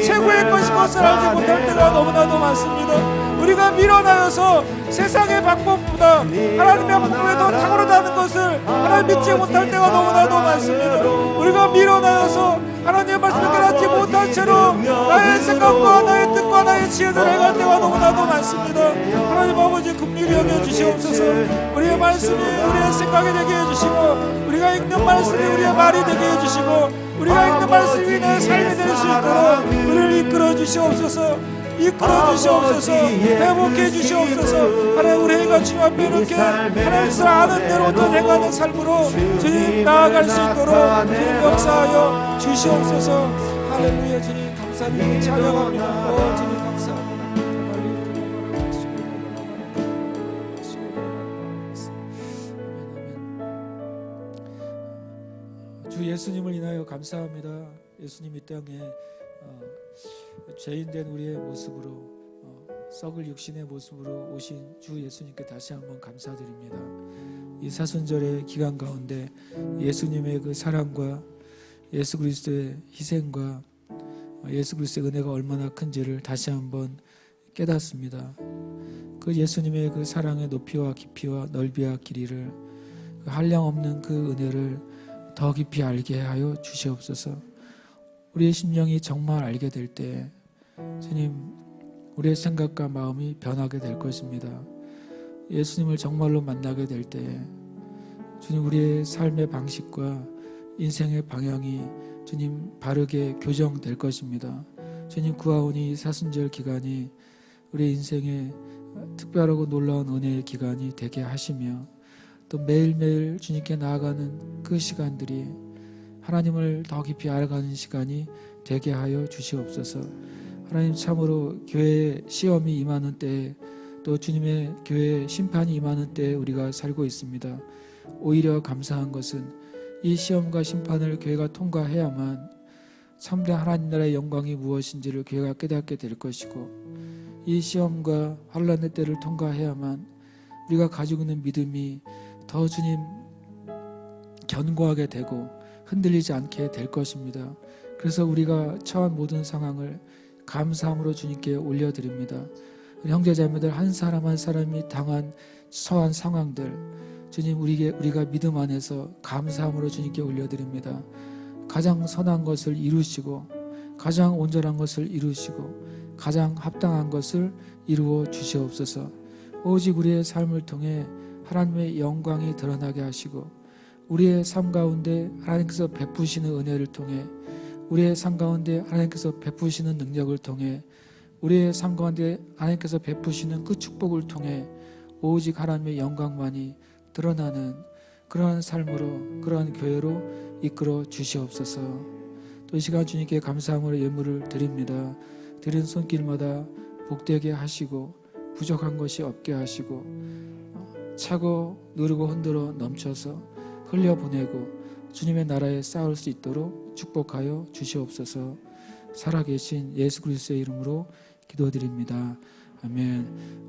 최고의 것을 알지 못할 때가 너무나도 많습니다. 우리가 미련하여서 세상의 방법보다 하나님의 방법에 더 탁월하다는 것을 하나님 믿지 못할 때가 너무나도 많습니다. 우리가 미련하여서 하나님의 말씀을 깨닫지 못한 채로 나의 생각과 나의 뜻과 나의 지혜를 행할 때가 너무나도 많습니다. 하나님 아버지, 긍휼히 여겨주시옵소서. 우리의 말씀이 우리의 생각이 되게 해주시고, 우리가 읽는 말씀이 우리의 말이 되게 해주시고, 우리가 읽는 말씀이 내 삶이 될 수 있도록 우리를 이끌어 주시옵소서. 이끌어 주시옵소서. 회복해 주시옵소서. 하나님, 우리가 주님 앞에 이렇게 하나님을 아는 대로 또 행하는 삶으로 주님 나아갈 수 있도록 주님 역사하여 주시옵소서. 할렐루야. 주님 감사합니다. 찬양합니다. 주님 감사합니다. 주 예수님을 인하여 감사합니다. 예수님 이 땅에 죄인된 우리의 모습으로, 썩을 육신의 모습으로 오신 주 예수님께 다시 한번 감사드립니다. 이 사순절의 기간 가운데 예수님의 그 사랑과 예수 그리스도의 희생과 예수 그리스도의 은혜가 얼마나 큰지를 다시 한번 깨닫습니다. 그 예수님의 그 사랑의 높이와 깊이와 넓이와 길이를, 그 한량없는 그 은혜를 더 깊이 알게 하여 주시옵소서. 우리의 심령이 정말 알게 될 때 주님, 우리의 생각과 마음이 변하게 될 것입니다. 예수님을 정말로 만나게 될 때 주님, 우리의 삶의 방식과 인생의 방향이 주님 바르게 교정될 것입니다. 주님, 구하오니 사순절 기간이 우리 인생의 특별하고 놀라운 은혜의 기간이 되게 하시며, 또 매일매일 주님께 나아가는 그 시간들이 하나님을 더 깊이 알아가는 시간이 되게 하여 주시옵소서. 하나님, 참으로 교회에 시험이 임하는 때에, 또 주님의 교회에 심판이 임하는 때에 우리가 살고 있습니다. 오히려 감사한 것은 이 시험과 심판을 교회가 통과해야만 참된 하나님 나라의 영광이 무엇인지를 교회가 깨닫게 될 것이고, 이 시험과 환난의 때를 통과해야만 우리가 가지고 있는 믿음이 더 주님 견고하게 되고 흔들리지 않게 될 것입니다. 그래서 우리가 처한 모든 상황을 감사함으로 주님께 올려드립니다. 형제자매들 한 사람 한 사람이 처한 상황들, 주님, 우리가 믿음 안에서 감사함으로 주님께 올려드립니다. 가장 선한 것을 이루시고, 가장 온전한 것을 이루시고, 가장 합당한 것을 이루어 주시옵소서. 오직 우리의 삶을 통해 하나님의 영광이 드러나게 하시고, 우리의 삶 가운데 하나님께서 베푸시는 은혜를 통해, 우리의 삶 가운데 하나님께서 베푸시는 능력을 통해, 우리의 삶 가운데 하나님께서 베푸시는 그 축복을 통해 오직 하나님의 영광만이 드러나는 그러한 삶으로, 그러한 교회로 이끌어 주시옵소서. 또 이 시간 주님께 감사함으로 예물을 드립니다. 드린 손길마다 복되게 하시고, 부족한 것이 없게 하시고, 차고 누르고 흔들어 넘쳐서 흘려보내고 주님의 나라에 쌓을 수 있도록 축복하여 주시옵소서. 살아계신 예수 그리스도의 이름으로 기도드립니다. 아멘.